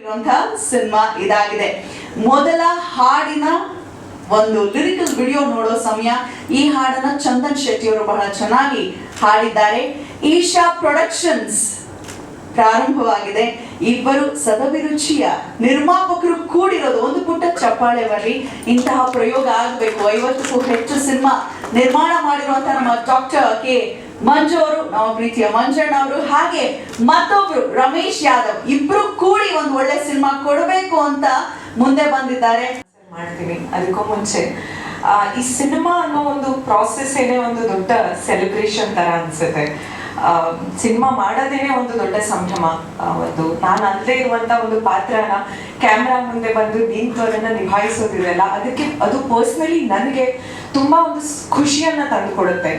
Cinema ಇದಾಗಿದೆ. ಮೊದಲ ಹಾಡಿನ ಒಂದು ಲಿರಿಕಲ್ ವಿಡಿಯೋ ನೋಡೋ ಸಮಯ ಈ ಹಾಡನ್ನ ಚಂದನ್ ಶೆಟ್ಟಿ ಅವರು ಬಹಳ ಚೆನ್ನಾಗಿ ಹಾಡಿದ್ದಾರೆ. ಈಶಾ ಪ್ರೊಡಕ್ಷನ್ಸ್ ಪ್ರಾರಂಭವಾಗಿದೆ. ಇಬ್ಬರು ಸದಭಿರುಚಿಯ ನಿರ್ಮಾಪಕರು ಕೂಡಿರೋದು. ಒಂದು ಪುಟ್ಟ ಚಪ್ಪಾಳೆ ಬರ್ರಿ. ಇಂತಹ ಪ್ರಯೋಗ ಆಗಬೇಕು. 50ಕ್ಕೂ ಹೆಚ್ಚು ಸಿನಿಮಾ ನಿರ್ಮಾಣ ಮಾಡಿರುವಂತಹ ನಮ್ಮ ಡಾಕ್ಟರ್ ಕೆ ಮಂಜು ಅವರು, ನಮ್ಮ ಪ್ರೀತಿಯ ಮಂಜಣ್ಣ ಅವರು, ಹಾಗೆ ಮತ್ತೊಬ್ರು ರಮೇಶ್ ಯಾದವ್, ಇಬ್ರು ಕೂಡಿ ಒಂದು ಒಳ್ಳೆ ಸಿನಿಮಾ ಕೊಡಬೇಕು ಅಂತ ಮುಂದೆ ಬಂದಿದ್ದಾರೆ. ಮಾಡ್ತೀನಿ. ಅದಕ್ಕೂ ಮುಂಚೆ ಈ ಸಿನಿಮಾ ಅನ್ನೋ ಒಂದು ಪ್ರಾಸೆಸ್ ಏನೇ ಒಂದು ದೊಡ್ಡ ಸೆಲೆಬ್ರೇಷನ್ ತರ ಅನ್ಸುತ್ತೆ. ಸಿನಿಮಾ ಮಾಡೋದೇನೆ ಒಂದು ದೊಡ್ಡ ಸಂಭ್ರಮ. ಒಂದು ನಾನು ಅಲ್ಲದೆ ಇರುವಂತ ಒಂದು ಪಾತ್ರನ ಕ್ಯಾಮ್ರಾ ಮುಂದೆ ಬಂದು ನಿಂತವರನ್ನ ನಿಭಾಯಿಸೋದಿರಲ್ಲ. ಅದಕ್ಕೆ ಅದು ಪರ್ಸ್ನಲಿ ನನಗೆ ತುಂಬಾ ಒಂದು ಖುಷಿಯನ್ನ ತಂದುಕೊಡುತ್ತೆ.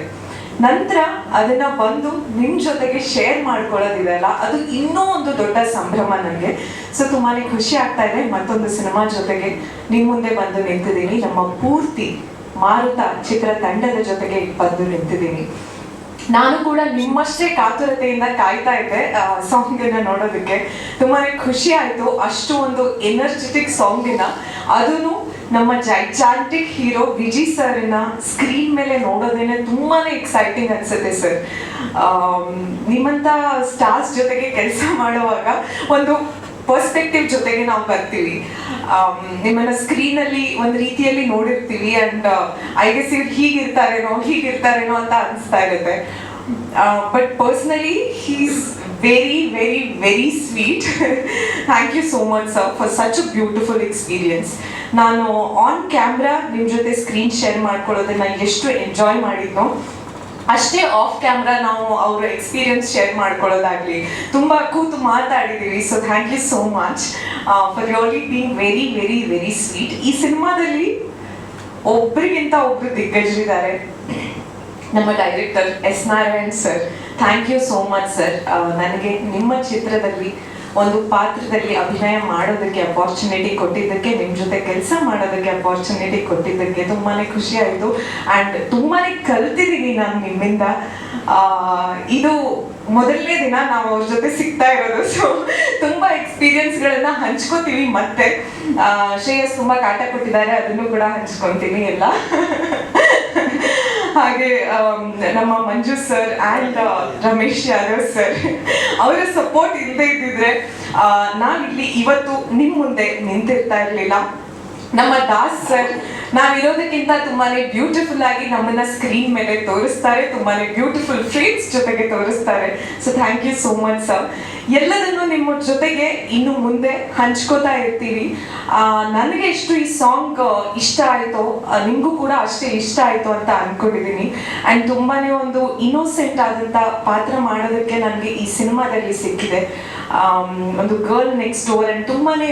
ನಂತರ ಅದನ್ನ ಬಂದು ನಿಮ್ ಜೊತೆಗೆ ಶೇರ್ ಮಾಡ್ಕೊಳ್ಳೋದಿದೆಯಲ್ಲ, ಅದು ಇನ್ನೂ ಒಂದು ದೊಡ್ಡ ಸಂಭ್ರಮ ನನಗೆ. ಸೊ ತುಂಬಾನೇ ಖುಷಿ ಆಗ್ತಾ ಇದೆ. ಮತ್ತೊಂದು ಸಿನಿಮಾ ಜೊತೆಗೆ ನಿಮ್ ಮುಂದೆ ಬಂದು ನಿಂತಿದ್ದೀನಿ. ನಮ್ಮ ಪೂರ್ತಿ ಮಾರುತ ಚಿತ್ರ ತಂಡದ ಜೊತೆಗೆ ಬಂದು ನಿಂತಿದ್ದೀನಿ. ನಾನು ಕೂಡ ನಿಮ್ಮಷ್ಟೇ ಕಾತುರತೆಯಿಂದ ಕಾಯ್ತಾ ಇದ್ದೆ ಸಾಂಗಿನ ನೋಡೋದಕ್ಕೆ. ತುಂಬಾನೇ ಖುಷಿ ಆಯ್ತು. ಅಷ್ಟು ಒಂದು ಎನರ್ಜೆಟಿಕ್ ಸಾಂಗಿನ, ಅದನ್ನು ನಮ್ಮ ಜೈಜಾಂಟಿಕ್ ಹೀರೋ ವಿಜಯ್ ಸರ್ನ ಸ್ಕ್ರೀನ್ ಮೇಲೆ ನೋಡೋದೇನೆ ತುಂಬಾನೇ ಎಕ್ಸೈಟಿಂಗ್ ಅನ್ಸುತ್ತೆ ಸರ್. ನಿಮ್ಮಂತ ಸ್ಟಾರ್ಸ್ ಜೊತೆಗೆ ಕೆಲಸ ಮಾಡುವಾಗ ಒಂದು ಪರ್ಸ್ಪೆಕ್ಟಿವ್ ಜೊತೆಗೆ ನಾವು ಬರ್ತೀವಿ. ನಿಮ್ಮನ್ನ ಸ್ಕ್ರೀನ್ ಅಲ್ಲಿ ಒಂದು ರೀತಿಯಲ್ಲಿ ನೋಡಿರ್ತೀವಿ ಅಂಡ್ ಐ ಗೆಸ್ ಇವ್ರು ಹೀಗಿರ್ತಾರೇನೋ ಅಂತ ಅನಿಸ್ತಾ ಇರುತ್ತೆ. But personally he is very very very sweet. Thank you so much sir for such a beautiful experience. ನಾನು ಆನ್ ಕ್ಯಾಮ್ರಾ ನಿಮ್ಮ ಜೊತೆ ಸ್ಕ್ರೀನ್ ಶೇರ್ ಮಾಡ್ಕೊಳ್ಳೋದನ್ನ ಎಷ್ಟು ಎಂಜಾಯ್ ಮಾಡಿದ್ನೋ, ಅಷ್ಟೇ ಆಫ್ ಕ್ಯಾಮ್ರಾ ನಾವು ಅವ್ರ ಎಕ್ಸ್ಪೀರಿಯನ್ಸ್ ಶೇರ್ ಮಾಡ್ಕೊಳ್ಳೋದಾಗ್ಲಿ ತುಂಬಾ ಕೂತು ಮಾತಾಡಿದೀವಿ. So thank you so much for really being very very very sweet. ಈ ಸಿನಿಮಾದಲ್ಲಿ ಒಬ್ರಿಗಿಂತ ಒಬ್ರು ದಿಗ್ಗಜರಿದ್ದಾರೆ. ನಮ್ಮ director S Narayan sir, thank you so much sir. ನನಗೆ ನಿಮ್ಮ ಚಿತ್ರದಲ್ಲಿ ಒಂದು ಪಾತ್ರದಲ್ಲಿ ಅಭಿನಯ ಮಾಡೋದಕ್ಕೆ ಅಪಾರ್ಚುನಿಟಿ ಕೊಟ್ಟಿದ್ದಕ್ಕೆ, ನಿಮ್ಮ ಜೊತೆ ಕೆಲಸ ಮಾಡೋದಕ್ಕೆ ಅಪಾರ್ಚುನಿಟಿ ಕೊಟ್ಟಿದ್ದಕ್ಕೆ ತುಂಬಾನೇ ಖುಷಿ ಆಯಿತು. ಆ್ಯಂಡ್ ತುಂಬಾನೇ ಕಲ್ತಿದ್ದೀನಿ ನಾನು ನಿಮ್ಮಿಂದ. ಇದು ಮೊದಲನೇ ದಿನ ನಾವು ಅವ್ರ ಜೊತೆ ಸಿಗ್ತಾ ಇರೋದು. ಸೊ ತುಂಬಾ ಎಕ್ಸ್ಪೀರಿಯನ್ಸ್ಗಳನ್ನ ಹಂಚ್ಕೋತೀವಿ. ಮತ್ತೆ ಶ್ರೇಯಸ್ ತುಂಬಾ ಕಾಟ ಕೊಟ್ಟಿದ್ದಾರೆ, ಅದನ್ನು ಕೂಡ ಹಂಚ್ಕೊತೀನಿ ಎಲ್ಲ. ಹಾಗೆ ನಮ್ಮ Manju sir and Ramesh Yadav sir, ಅವರ ಸಪೋರ್ಟ್ ಇಲ್ಲದೆ ಇದ್ದಿದ್ರೆ ನಾವಿಲ್ಲಿ ಇವತ್ತು ನಿಮ್ಮ ಮುಂದೆ ನಿಂತಿರ್ತಾ ಇರಲಿಲ್ಲ. ನಮ್ಮ ದಾಸ್ ಸರ್ ನಾವಿರೋದಕ್ಕಿಂತ ತುಂಬಾನೇ ಬ್ಯೂಟಿಫುಲ್ ಆಗಿ ನಮ್ಮನ್ನ ಸ್ಕ್ರೀನ್ ಮೇಲೆ ತೋರಿಸ್ತಾರೆ. ತುಂಬಾನೇ ಬ್ಯೂಟಿಫುಲ್ ಫ್ರೇಮ್ಸ್ ಜೊತೆಗೆ ತೋರಿಸ್ತಾರೆ. So thank you so much sir. ಎಲ್ಲದನ್ನು ನಿಮ್ಮ ಜೊತೆಗೆ ಇನ್ನು ಮುಂದೆ ಹಂಚ್ಕೋತಾ ಇರ್ತೀವಿ. ನನಗೆ ಎಷ್ಟು ಈ ಸಾಂಗ್ ಇಷ್ಟ ಆಯಿತೋ ನಿಮಗೂ ಕೂಡ ಅಷ್ಟೇ ಇಷ್ಟ ಆಯಿತು ಅಂತ ಅನ್ಕೊಂಡಿದ್ದೀನಿ. ಆ್ಯಂಡ್ ತುಂಬಾನೇ ಒಂದು ಇನ್ನೋಸೆಂಟ್ ಆದಂಥ ಪಾತ್ರ ಮಾಡೋದಕ್ಕೆ ನನಗೆ ಈ ಸಿನಿಮಾದಲ್ಲಿ ಸಿಕ್ಕಿದೆ. ಒಂದು ಗರ್ಲ್ ನೆಕ್ಸ್ಟ್ ಡೋರ್ ಆ್ಯಂಡ್ ತುಂಬಾನೇ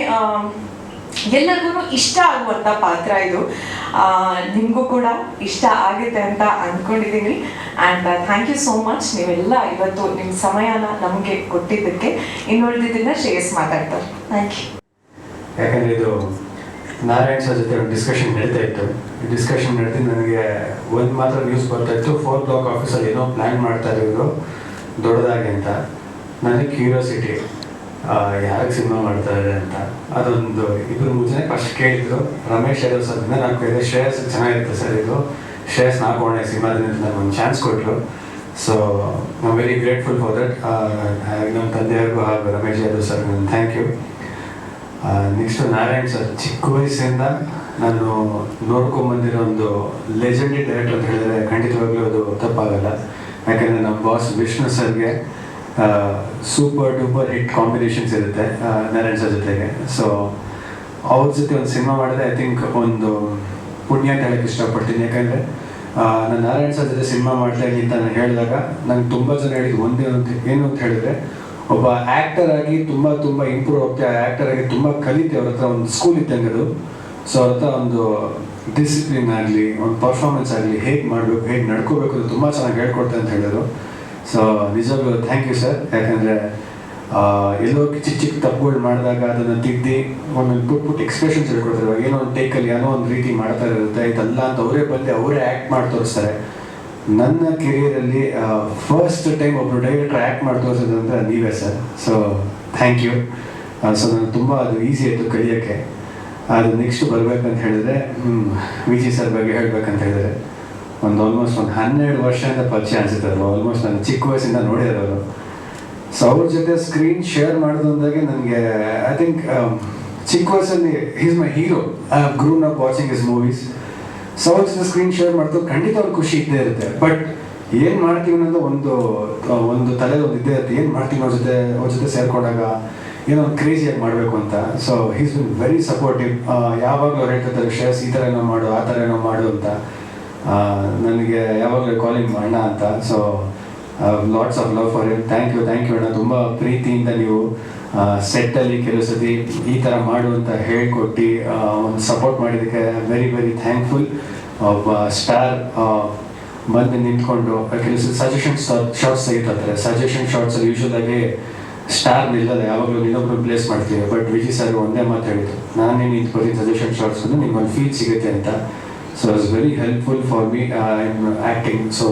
ಎಲ್ಲರಿಗೂ ಇಷ್ಟ ಆಗುವಂಥ ಪಾತ್ರ ಇದು. ನಿಮಗೂ ಕೂಡ ಇಷ್ಟ ಆಗುತ್ತೆ ಅಂತ ಅಂದ್ಕೊಂಡಿದ್ದೀನಿ. And thank you so much. ನೀವೆಲ್ಲ ಇವತ್ತು ನಿಮ್ಮ ಸಮಯನ ನಮಗೆ ಕೊಟ್ಟಿದ್ದಕ್ಕೆ. ಇನ್ನುಳಿದಿದ್ದನ್ನ ಶ್ರೇಯಸ್ ಮಾತಾಡ್ತಾರೆ. Thank you. ಯಾಕಂದರೆ ಇದು ನಾರಾಯಣ್ ಸರ್ ಜೊತೆ ಒಂದು ಡಿಸ್ಕಷನ್ ನಡೀತಾ ಇತ್ತು. ಈ ಡಿಸ್ಕಷನ್ ನಡೆದು ನನಗೆ ಒಂದು ಮಾತ್ರ ನ್ಯೂಸ್ ಬರ್ತಾ ಇತ್ತು, 4 ಬ್ಲಾಕ್ ಆಫೀಸಲ್ಲಿ ಏನೋ ಪ್ಲ್ಯಾನ್ ಮಾಡ್ತಾ ಇರೋದು ದೊಡ್ಡದಾಗಿ ಅಂತ. ನನಗೆ ಕ್ಯೂರಿಯಾಸಿಟಿ, ಯಾರಿಗೆ ಸಿನಿಮಾ ಮಾಡ್ತಾರೆ ಅಂತ. ಅದೊಂದು ಇಬ್ಬರು ಮುಂಚೆನೇ ಫಸ್ಟ್ ಕೇಳಿದ್ರು. ರಮೇಶ್ ಯಾದವ್ ಸರ್ದಿಂದ ನಾನು ಕೇಳಿದೆ, ಶ್ರೇಯಸ್ ಚೆನ್ನಾಗಿರುತ್ತೆ ಸರ್ ಇದು, ಶ್ರೇಯಸ್ ನಾಕೋಣೆ ಸಿನಿಮಾದಿಂದ ನನಗೆ ಒಂದು ಚಾನ್ಸ್ ಕೊಟ್ಟರು. So I am very grateful for that. ನಮ್ಮ ತಂದೆಯವ್ರಿಗೂ ಹಾಗೂ ರಮೇಶ್ ಯಾದವ್ ಸರ್ ನಾನು thank you. Next Narayan sir, ಚಿಕ್ಕ ವಯಸ್ಸಿಂದ ನಾನು ನೋಡ್ಕೊಂಬಂದಿರೋ ಒಂದು ಲೆಜೆಂಡರಿ ಡೈರೆಕ್ಟರ್ ಅಂತ ಹೇಳಿದ್ರೆ ಖಂಡಿತವಾಗ್ಲೂ ಅದು ತಪ್ಪಾಗಲ್ಲ. ಯಾಕೆಂದರೆ ನಮ್ಮ ಬಾಸ್ ವಿಷ್ಣು ಸರ್ಗೆ ಸೂಪರ್ ಡೂಪರ್ ಹಿಟ್ ಕಾಂಬಿನೇಷನ್ಸ್ ಇರುತ್ತೆ ನಾರಾಯಣ್ ಸರ್ ಜೊತೆಗೆ. ಸೊ ಅವ್ರ ಜೊತೆ ಒಂದು ಸಿನಿಮಾ ಮಾಡಿದ್ರೆ ಐ ಥಿಂಕ್ ಒಂದು ಪುಣ್ಯ ಅಂತ ಹೇಳಕ್ಕೆ ಇಷ್ಟಪಡ್ತೀನಿ. ಯಾಕಂದರೆ ನಾನು ನಾರಾಯಣ್ ಸರ್ ಜೊತೆ ಸಿನಿಮಾ ಮಾಡ್ತಾ ಇದ್ದೀನಿ ಅಂತ ನಾನು ಹೇಳಿದಾಗ ನಂಗೆ ತುಂಬ ಜನ ಹೇಳಿದ್ದು ಒಂದೇ ಏನು ಅಂತ ಹೇಳಿದ್ರೆ, ಒಬ್ಬ ಆ್ಯಕ್ಟರ್ ಆಗಿ ತುಂಬ ಇಂಪ್ರೂವ್ ಹೋಗ್ತಾ, ಆ್ಯಕ್ಟರ್ ಆಗಿ ತುಂಬ ಕಲಿತೆ. ಅವ್ರ ಹತ್ರ ಒಂದು ಸ್ಕೂಲ್ ಇದ್ದಂಗೆ ಅದು. ಸೊ ಅವ್ರ ಹತ್ರ ಒಂದು ಡಿಸಿಪ್ಲಿನ್ ಆಗಲಿ, ಒಂದು ಪರ್ಫಾರ್ಮೆನ್ಸ್ ಆಗಲಿ, ಹೇಗೆ ಮಾಡಬೇಕು, ಹೇಗೆ ನಡ್ಕೋಬೇಕು ಅದು ತುಂಬ ಚೆನ್ನಾಗಿ ಹೇಳ್ಕೊಡ್ತಾರೆ ಅಂತ ಹೇಳಿದ್ರು. ಸೊ ನಿಜವಾಗ್ಲೂ ಥ್ಯಾಂಕ್ ಯು ಸರ್. ಯಾಕಂದರೆ ಎಲ್ಲೋ ಚಿಕ್ಕ ತಪ್ಪುಗಳು ಮಾಡಿದಾಗ ಅದನ್ನು ತಿದ್ದಿ ಒಂದೊಂದು ಪುಟ್ ಎಕ್ಸ್ಪ್ರೆಷನ್ಸ್ ಹೇಳ್ಕೊಡ್ತಾರೆ. ಏನೋ ಒಂದು ಟೇಕಲ್ಲಿ ಏನೋ ಒಂದು ರೀತಿ ಮಾಡ್ತಾ ಇರುತ್ತೆ, ಇದಲ್ಲ ಅಂತ ಅವರೇ ಬಂದು ಅವರೇ ಆ್ಯಕ್ಟ್ ಮಾಡಿ ತೋರಿಸ್ತಾರೆ. ನನ್ನ ಕೆರಿಯರಲ್ಲಿ ಫಸ್ಟ್ ಟೈಮ್ ಒಬ್ಬರು ಡೈರೆಕ್ಟರ್ ಆ್ಯಕ್ಟ್ ಮಾಡಿ ತೋರಿಸೋದು ಅಂದರೆ ನೀವೇ sir. So thank you. So ನನಗೆ ತುಂಬ ಅದು ಈಸಿ ಆಯಿತು ಕಲಿಯೋಕ್ಕೆ. ಅದು ನೆಕ್ಸ್ಟ್ ಬರಬೇಕಂತ ಹೇಳಿದ್ರೆ ವಿಜಿ ಸರ್ ಬಗ್ಗೆ ಹೇಳ್ಬೇಕಂತ ಹೇಳಿದ್ರೆ ಆಲ್ಮೋಸ್ಟ್ 12 ವರ್ಷದಿಂದ ಪರಿಚಯ ಅನಿಸುತ್ತೆ ಅಲ್ವ. ಆಲ್ಮೋಸ್ಟ್ ನಾನು ಚಿಕ್ಕ ವಯಸ್ಸಿಂದ ನೋಡಿರೋರು. ಸೊ ಅವ್ರ ಜೊತೆ ಸ್ಕ್ರೀನ್ ಶೇರ್ ಮಾಡೋದು ಅಂದಾಗೆ ನನಗೆ ಐ ಥಿಂಕ್ ಚಿಕ್ಕ ವಯಸ್ಸಲ್ಲಿ is my hero. I have grown up watching his movies. So ಅವ್ರ ಜೊತೆ ಸ್ಕ್ರೀನ್ ಶೇರ್ ಮಾಡೋದು ಖಂಡಿತ ಅವ್ರ ಖುಷಿ ಇದ್ದೇ ಇರುತ್ತೆ. ಬಟ್ ಏನು ಮಾಡ್ತೀವಿ ಅನ್ನೋದು ಒಂದು ತಲೆಯಲ್ಲಿ ಒಂದು ಇದ್ದೇ ಇರುತ್ತೆ. ಏನು ಮಾಡ್ತೀವಿ ಅವ್ರ ಜೊತೆ ಸೇರ್ಕೊಂಡಾಗ ಏನೋ ಒಂದು ಕ್ರೇಜಿಯಾಗಿ ಮಾಡಬೇಕು ಅಂತ. So he's been very supportive. ಯಾವಾಗಲೂ ಅವ್ರು ಹೇಳ್ತಿರ್ತಾರೆ ಶ್ರೇಯಸ್ ಈ ಥರ ಏನೋ ಮಾಡು, ಆ ಥರ ಏನೋ ಮಾಡು ಅಂತ. ನನಗೆ ಯಾವಾಗಲೂ ಕಾಲಿಂಗ್ ಅಣ್ಣ ಅಂತ. So lots of love for you. Thank you ಅಣ್ಣ. ತುಂಬ ಪ್ರೀತಿಯಿಂದ ನೀವು ಸೆಟ್ಟಲ್ಲಿ ಕೆಲವು ಸತಿ ಈ ಥರ ಮಾಡು ಅಂತ ಹೇಳ್ಕೊಟ್ಟು ಒಂದು ಸಪೋರ್ಟ್ ಮಾಡಿದ್ದಕ್ಕೆ ವೆರಿ ವೆರಿ ಥ್ಯಾಂಕ್ಫುಲ್. ಒಬ್ಬ ಸ್ಟಾರ್ ಬಂದು ನಿಂತ್ಕೊಂಡು ಕೆಲವು ಸಜೆಷನ್ ಶಾರ್ಟ್ಸ್ ತೆಗಿತಾರೆ. ಸಜೆಷನ್ ಶಾರ್ಟ್ಸಲ್ಲಿ ಯೂಶ್ವಲಾಗಿ ಸ್ಟಾರ್ ನಿಲ್ಲಲ್ಲ, ಯಾವಾಗಲೂ ಇನ್ನೊಬ್ರು ಪ್ಲೇಸ್ ಮಾಡ್ತೀವಿ. ಬಟ್ ವಿಜಿ ಸರ್ ಒಂದೇ ಮಾತು ಹೇಳಿದ್ರು, ನಾನೇ ನಿಂತ್ಕೊಳ್ತೀನಿ ಸಜೆಷನ್ ಶಾರ್ಟ್ಸ್ ನಿಮ್ಗೆ ಒಂದು ಫೀಲ್ ಸಿಗುತ್ತೆ ಅಂತ. So it's very helpful for me in acting. So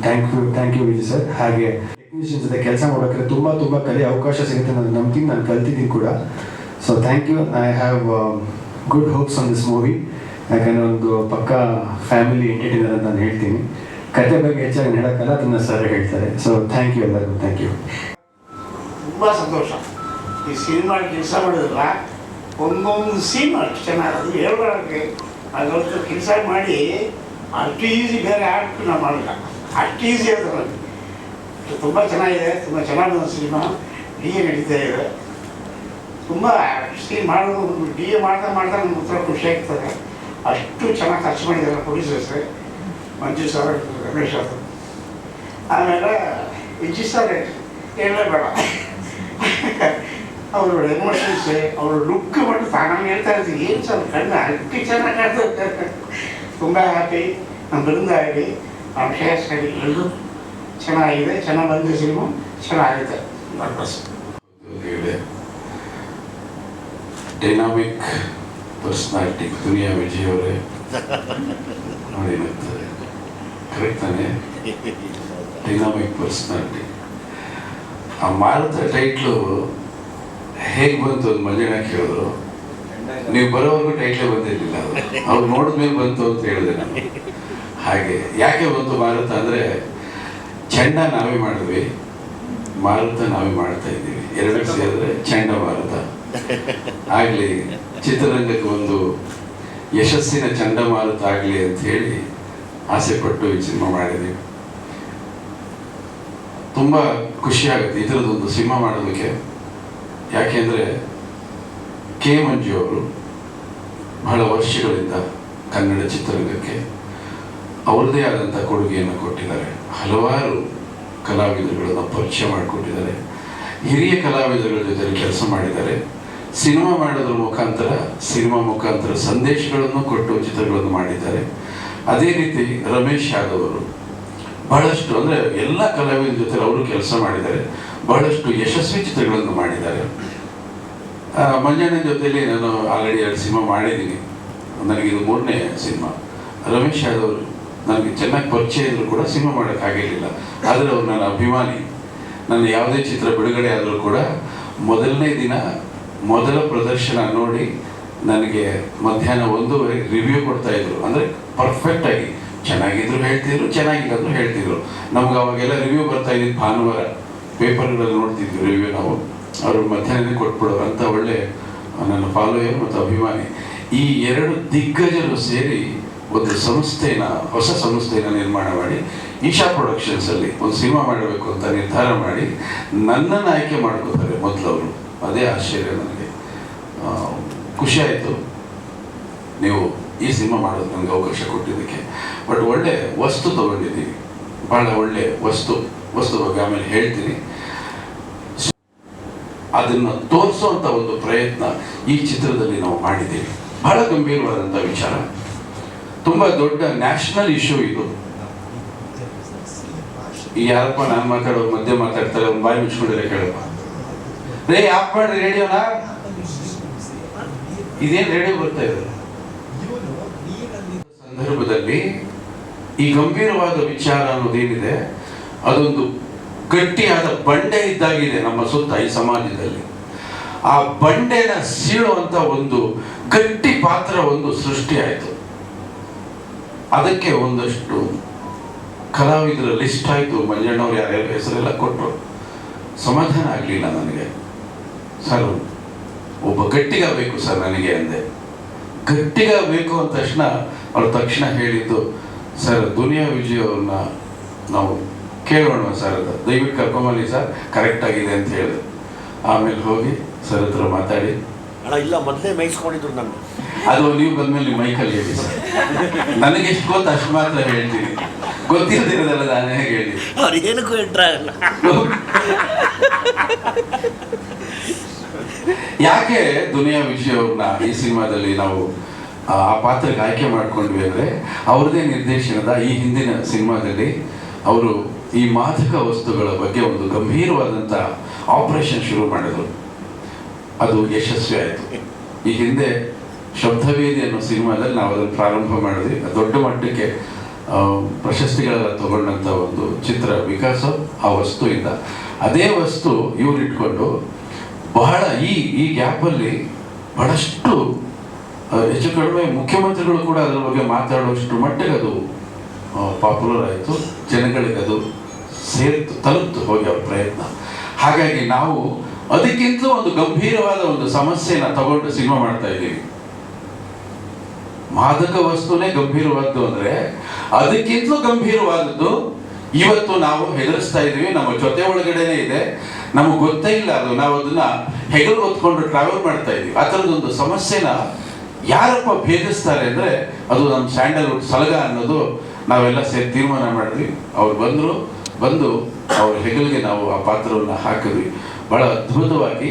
thank you Viji sir. ಹಾಗೆ ಟೆಕ್ನಿಷಿಯನ್ ಜೊತೆ ಕೆಲಸ ಮಾಡೋಕ್ಕೆ ತುಂಬ ಕಲಿಯೋ ಅವಕಾಶ ಸಿಗುತ್ತೆ ನಾನು ನಂಬ್ತೀನಿ. ನಾನು ಕಲ್ತಿದ್ದೀನಿ ಕೂಡ. So thank you. I have good hopes on this movie. ಯಾಕಂದರೆ ಒಂದು ಪಕ್ಕ ಫ್ಯಾಮಿಲಿ ಎಂಟರ್ಟೈನರ್ ಅಂತ ನಾನು ಹೇಳ್ತೀನಿ. ಕತೆ ಬಗ್ಗೆ ಹೆಚ್ಚಾಗಿ ಹೇಳೋಕ್ಕಲ್ಲ, ಅದನ್ನು ಸರ್ ಹೇಳ್ತಾರೆ. ಸೊ ಥ್ಯಾಂಕ್ ಯು ಎಲ್ಲರಿಗೂ. Thank you. ತುಂಬ ಸಂತೋಷ. ಈ ಸಿನಿಮಾ ಕೆಲಸ ಮಾಡಿದ್ರಲ್ಲ ಒಂದೊಂದು ಸೀನ್ ಅಷ್ಟು ಚೆನ್ನಾಗಿ ಹೇಳ್ಬಾರ್ದು. ಅದೊಂದು ಕೆಲಸ ಮಾಡಿ ಅಷ್ಟು ಈಸಿ ಬೇರೆ ಆ್ಯಕ್ಟ್ ನಾವು ಮಾಡಲ್ಲ, ಅಷ್ಟು ಈಸಿ ಅದರಲ್ಲಿ. ತುಂಬ ಚೆನ್ನಾಗಿದೆ, ತುಂಬ ಚೆನ್ನಾಗಿ ಸಿನಿಮಾ. ಡಿ ಎ ನಡೀತಾ ಇದೆ. ತುಂಬ ಸೀನ್ ಮಾಡೋದು ಡಿ ಎ ಮಾಡ್ತಾ ನಮ್ಗೆ ಉತ್ತರ ಖುಷಿ ಆಗ್ತದೆ. ಅಷ್ಟು ಚೆನ್ನಾಗಿ ಖರ್ಚು ಮಾಡಿದ್ದಾರೆ ಪ್ರೊಡ್ಯೂಸರ್ಸ್, ಮಂಜು ಸರ್, ರಮೇಶ್ ಅವರು. ಆಮೇಲೆ ವಿಜಿ ಸರ್ ಹೇಳಲೇಬೇಡ, ಅವ್ರ ಎಮೋಷನ್ಸ್, ಅವ್ರ ಲುಕ್ ಬಿಟ್ಟು ನಾನು ಹೇಳ್ತಾ ಇರ್ತೀನಿ, ಏನು ಸರ್ ಕಣ್ಣು ಅಷ್ಟು ಚೆನ್ನಾಗಿ ಕಾಣ್ತದೆ. ತುಂಬ ಹ್ಯಾಪಿ. ನಮ್ಮ ಬೃಂದಾಗಿ ನಮ್ಮ ಶ್ರೇಯಸ್ ಆಗಿ ಎಲ್ಲರೂ ಚೆನ್ನಾಗಿದೆ. ಚೆನ್ನಾಗಿ ಬಂದಿದೆ ಸಿನಿಮಾ, ಚೆನ್ನಾಗಿದೆ. ಡೈನಾಮಿಕ್ ಪರ್ಸ್ನಾಲಿಟಿ ದುನಿಯಾ ವಿಜಯ್ ಅವರೇ ನೋಡಿ ಕರೆಕ್ಟ್ ತಾನೆ? Dynamic personality. ಆ ಮಾರುತ ಟೈಟ್ಲು ಹೇಗೆ ಬಂತು ಅಂತ ಮಂಜಣ್ಣ ಕೇಳಿದ್ರು. ನೀವು ಬರೋವರೆಗೂ ಟೈಟ್ಲೇ ಬಂದಿರಲಿಲ್ಲ, ಅದು ಅವ್ರು ನೋಡಿದ್ಮೇಲೆ ಬಂತು ಅಂತ ಹೇಳಿದೆ ನಾನು. ಹಾಗೆ ಯಾಕೆ ಬಂತು ಮಾರುತ ಅಂದರೆ, ಚಂಡ ನಾವೇ ಮಾಡಿದ್ವಿ, ಮಾರುತ ನಾವೇ ಮಾಡ್ತಾ ಇದ್ದೀವಿ. ಎರಡಕ್ಕೆ ಸೇರಿದ್ರೆ ಚಂಡ ಮಾರುತ ಆಗಲಿ, ಚಿತ್ರರಂಗಕ್ಕೆ ಒಂದು ಯಶಸ್ಸಿನ ಚಂಡಮಾರುತ ಆಗಲಿ ಅಂತ ಹೇಳಿ ಆಸೆಪಟ್ಟು ಈ ಸಿನಿಮಾ ಮಾಡಿದ್ದೀವಿ. ತುಂಬ ಖುಷಿ ಆಗುತ್ತೆ ಈ ಥರದ್ದೊಂದು ಸಿನಿಮಾ ಮಾಡೋದಕ್ಕೆ. ಯಾಕೆಂದರೆ ಕೆ ಮಂಜು ಅವರು ಬಹಳ ವರ್ಷಗಳಿಂದ ಕನ್ನಡ ಚಿತ್ರರಂಗಕ್ಕೆ ಅವ್ರದ್ದೇ ಆದಂಥ ಕೊಡುಗೆಯನ್ನು ಕೊಟ್ಟಿದ್ದಾರೆ. ಹಲವಾರು ಕಲಾವಿದರುಗಳನ್ನು ಪರಿಚಯ ಮಾಡಿಕೊಟ್ಟಿದ್ದಾರೆ. ಹಿರಿಯ ಕಲಾವಿದರುಗಳ ಜೊತೆ ಕೆಲಸ ಮಾಡಿದ್ದಾರೆ. ಸಿನಿಮಾ ಮಾಡೋದ್ರ ಮುಖಾಂತರ ಸಂದೇಶಗಳನ್ನು ಕೊಟ್ಟು ಚಿತ್ರಗಳನ್ನು ಮಾಡಿದ್ದಾರೆ. ಅದೇ ರೀತಿ ರಮೇಶ್ ಯಾದವ್ ಅವರು ಬಹಳಷ್ಟು, ಅಂದರೆ ಎಲ್ಲ ಕಲಾವಿದರ ಜೊತೆ ಅವರು ಕೆಲಸ ಮಾಡಿದ್ದಾರೆ. ಬಹಳಷ್ಟು ಯಶಸ್ವಿ ಚಿತ್ರಗಳನ್ನು ಮಾಡಿದ್ದಾರೆ. ಮಂಜಣ್ಣನ ಜೊತೆಲಿ ನಾನು ಆಲ್ರೆಡಿ 2 ಸಿನಿಮಾ ಮಾಡಿದ್ದೀನಿ. ನನಗಿದು 3ನೇ ಸಿನಿಮಾ. ರಮೇಶ್ ಯಾದವ್ ಅವರು ನನಗೆ ಚೆನ್ನಾಗಿ ಪರಿಚಯ ಇದ್ರೂ ಕೂಡ ಸಿನಿಮಾ ಮಾಡೋಕ್ಕಾಗಿರಲಿಲ್ಲ. ಆದರೆ ಅವ್ರು ನನ್ನ ಅಭಿಮಾನಿ. ನನ್ನ ಯಾವುದೇ ಚಿತ್ರ ಬಿಡುಗಡೆ ಆದರೂ ಕೂಡ ಮೊದಲನೇ ದಿನ ಮೊದಲ ಪ್ರದರ್ಶನ ನೋಡಿ ನನಗೆ ಮಧ್ಯಾಹ್ನ 1:15 ರಿವ್ಯೂ ಕೊಡ್ತಾಯಿದ್ರು. ಅಂದರೆ ಪರ್ಫೆಕ್ಟಾಗಿ ಚೆನ್ನಾಗಿದ್ರು ಹೇಳ್ತಿದ್ರು, ಚೆನ್ನಾಗಿಲ್ಲದ್ರು ಹೇಳ್ತಿದ್ರು. ನಮ್ಗೆ ಅವಾಗೆಲ್ಲ ರಿವ್ಯೂ ಬರ್ತಾ ಇದ್ದಿದ್ದು ಭಾನುವಾರ ಪೇಪರ್ಗಳಲ್ಲಿ ನೋಡ್ತಿದ್ವಿ ರಿವ್ಯೂ. ನಾವು ಅವರು ಮಧ್ಯಾಹ್ನನೇ ಕೊಟ್ಬಿಡೋರು ಅಂತ ಒಳ್ಳೆ ನನ್ನ ಫಾಲೋಯರ್ ಮತ್ತು ಅಭಿಮಾನಿ. ಈ 2 ದಿಗ್ಗಜರು ಸೇರಿ ಒಂದು ಹೊಸ ಸಂಸ್ಥೆಯನ್ನು ನಿರ್ಮಾಣ ಮಾಡಿ ಈಶಾ ಪ್ರೊಡಕ್ಷನ್ಸಲ್ಲಿ ಒಂದು ಸಿನಿಮಾ ಮಾಡಬೇಕು ಅಂತ ನಿರ್ಧಾರ ಮಾಡಿ ನನ್ನನ್ನು ಆಯ್ಕೆ ಮಾಡ್ಕೋತಾರೆ ಮೊದಲು ಅವರು. ಅದೇ ಆಶ್ಚರ್ಯ ನನಗೆ. ಖುಷಿ ಆಯಿತು ನೀವು ಈ ಸಿನಿಮಾ ಮಾಡೋದು ನನಗೆ ಅವಕಾಶ ಕೊಟ್ಟಿದ್ದಕ್ಕೆ. ಬಟ್ ಒಳ್ಳೆ ವಸ್ತು ತೊಗೊಂಡಿದ್ದೀವಿ, ಭಾಳ ಒಳ್ಳೆ ವಸ್ತು ಬಗ್ಗೆ ಆಮೇಲೆ ಹೇಳ್ತೀನಿ. ಅದನ್ನು ತೋರಿಸುವಂಥ ಒಂದು ಪ್ರಯತ್ನ ಈ ಚಿತ್ರದಲ್ಲಿ ನಾವು ಮಾಡಿದ್ದೀವಿ. ಬಹಳ ಗಂಭೀರವಾದಂಥ ವಿಚಾರ, ತುಂಬ ದೊಡ್ಡ ನ್ಯಾಷನಲ್ ಇಶ್ಯೂ ಇದು. ಈ ಯಾರಪ್ಪ ನಾನು ಮಾತಾಡೋರು ಮಧ್ಯೆ ಮಾತಾಡ್ತಾರೆ, ಅವ್ನು ಬಾಯಿ ಮುಚ್ಕೊಂಡಿದ್ರೆ ಕೇಳಪ್ಪ. ರೇ ಆಫ್ ಮಾಡ್ರಿ ರೇಡಿಯೋನ. ಇದೇನು ರೇಡಿಯೋ ಬರ್ತಾ ಇದೆ? ಸಂದರ್ಭದಲ್ಲಿ ಈ ಗಂಭೀರವಾದ ವಿಚಾರ ಅನ್ನೋದೇನಿದೆ ಅದೊಂದು ಗಟ್ಟಿಯಾದ ಬಂಡೆ ಇದ್ದಾಗಿದೆ ನಮ್ಮ ಸುತ್ತ ಈ ಸಮಾಜದಲ್ಲಿ. ಆ ಬಂಡೆನ ಸೀಳುವಂತ ಒಂದು ಗಟ್ಟಿ ಪಾತ್ರ ಒಂದು ಸೃಷ್ಟಿ ಆಯಿತು. ಅದಕ್ಕೆ ಒಂದಷ್ಟು ಕಲಾವಿದರ ಲಿಸ್ಟ್ ಆಯಿತು. ಮಂಜಣ್ಣವ್ರು ಯಾರ್ಯಾರು ಹೆಸರೆಲ್ಲ ಕೊಟ್ಟರು. ಸಮಾಧಾನ ಆಗಲಿಲ್ಲ ನನಗೆ. ಸರ್ ಒಬ್ಬ ಗಟ್ಟಿಗ ಬೇಕು ಸರ್ ನನಗೆ ಅಂದೆ. ಗಟ್ಟಿಗ ಬೇಕು ಅಂದ ತಕ್ಷಣ ಅವ್ರು ತಕ್ಷಣ ಹೇಳಿದ್ದು, ಸರ್ ದುನಿಯಾ ವಿಜಯ್ ಅವ್ರನ್ನ ನಾವು ಕೇಳೋಣ ಸರ್, ಅದು ದಯವಿಟ್ಟು ಕರ್ಕೊಂಬಲ್ಲಿ ಸರ್, ಕರೆಕ್ಟ್ ಆಗಿದೆ ಅಂತ ಹೇಳಿದೆ. ಆಮೇಲೆ ಹೋಗಿ ಸರ್ ಹತ್ರ ಮಾತಾಡಿ, ಇಲ್ಲ ಮೊದಲೇ ಮೈಸ್ಕೊಂಡಿದ್ರು ನಾನು. ಅದು ನೀವು ಬಂದ್ಮೇಲೆ ನೀವು ಮೈಕಲ್ಲಿ ಹೇಳಿ ಸರ್, ನನಗೆ ಎಷ್ಟು ಗೊತ್ತು ಅಷ್ಟು ಮಾತ್ರ ಹೇಳ್ತೀನಿ, ಗೊತ್ತಿರೋದಿರೋದಲ್ಲ ನಾನೇ ಹೇಗೆ ಹೇಳಿ. ಅವ್ರು ಏನಕ್ಕೂ ಎಂಟ್ರಾಗಲ್ಲ. ಯಾಕೆ ದುನಿಯಾ ವಿಜಯ್ ಅವ್ರನ್ನ ಈ ಸಿನಿಮಾದಲ್ಲಿ ನಾವು ಆ ಪಾತ್ರಕ್ಕೆ ಆಯ್ಕೆ ಮಾಡ್ಕೊಂಡ್ವಿ ಅಂದರೆ, ಅವ್ರದೇ ನಿರ್ದೇಶನದ ಈ ಹಿಂದಿನ ಸಿನಿಮಾದಲ್ಲಿ ಅವರು ಈ ಮಾದಕ ವಸ್ತುಗಳ ಬಗ್ಗೆ ಒಂದು ಗಂಭೀರವಾದಂಥ ಆಪರೇಷನ್ ಶುರು ಮಾಡಿದರು. ಅದು ಯಶಸ್ವಿ ಆಯಿತು. ಈ ಹಿಂದೆ ಶಬ್ದವೇದಿ ಅನ್ನೋ ಸಿನಿಮಾದಲ್ಲಿ ನಾವು ಅದನ್ನು ಪ್ರಾರಂಭ ಮಾಡಿದ್ವಿ. ದೊಡ್ಡ ಮಟ್ಟಕ್ಕೆ ಪ್ರಶಸ್ತಿಗಳೆಲ್ಲ ತಗೊಂಡಂಥ ಒಂದು ಚಿತ್ರ ವಿಕಾಸ ಆ ವಸ್ತುವಿಂದ. ಅದೇ ವಸ್ತು ಇವ್ರು ಇಟ್ಕೊಂಡು ಬಹಳ ಈ ಗ್ಯಾಪಲ್ಲಿ ಬಹಳಷ್ಟು ಹೆಚ್ಚು ಕಡಿಮೆ ಮುಖ್ಯಮಂತ್ರಿಗಳು ಕೂಡ ಅದರ ಬಗ್ಗೆ ಮಾತಾಡುವಷ್ಟು ಮಟ್ಟಿಗೆ ಅದು ಪಾಪ್ಯುಲರ್ ಆಯಿತು. ಜನಗಳಿಗೆ ಅದು ತಲುಪ್ತು ಹೋಗಿ ಅವ್ರ ಪ್ರಯತ್ನ. ಹಾಗಾಗಿ ನಾವು ಅದಕ್ಕಿಂತಲೂ ಒಂದು ಗಂಭೀರವಾದ ಒಂದು ಸಮಸ್ಯೆನ ತಗೊಂಡು ಸಿನಿಮಾ ಮಾಡ್ತಾ ಇದ್ದೀವಿ. ಮಾದಕ ವಸ್ತುನೇ ಗಂಭೀರವಾದ್ದು ಅಂದರೆ ಅದಕ್ಕಿಂತಲೂ ಗಂಭೀರವಾದದ್ದು ಇವತ್ತು ನಾವು ಹೆದರಿಸ್ತಾ ಇದ್ದೀವಿ. ನಮ್ಮ ಜೊತೆ ಒಳಗಡೆನೆ ಇದೆ, ನಮಗೆ ಗೊತ್ತೇ ಇಲ್ಲ ಅದು. ನಾವು ಅದನ್ನ ಹೆಗಲು ಹೊತ್ಕೊಂಡು ಟ್ರಾವೆಲ್ ಮಾಡ್ತಾ ಇದ್ದೀವಿ. ಆ ಥರದೊಂದು ಸಮಸ್ಯೆನ ಯಾರಪ್ಪ ಭೇದಿಸ್ತಾರೆ ಅಂದರೆ ಅದು ನಮ್ಮ ಸ್ಯಾಂಡಲ್ವುಡ್ ಸಲಗ ಅನ್ನೋದು ನಾವೆಲ್ಲ ಸೇರಿ ತೀರ್ಮಾನ ಮಾಡಿದ್ವಿ. ಅವ್ರು ಬಂದು ಅವ್ರ ಹೆಗಲಿಗೆ ನಾವು ಆ ಪಾತ್ರವನ್ನು ಹಾಕಿದ್ವಿ. ಬಹಳ ಅದ್ಭುತವಾಗಿ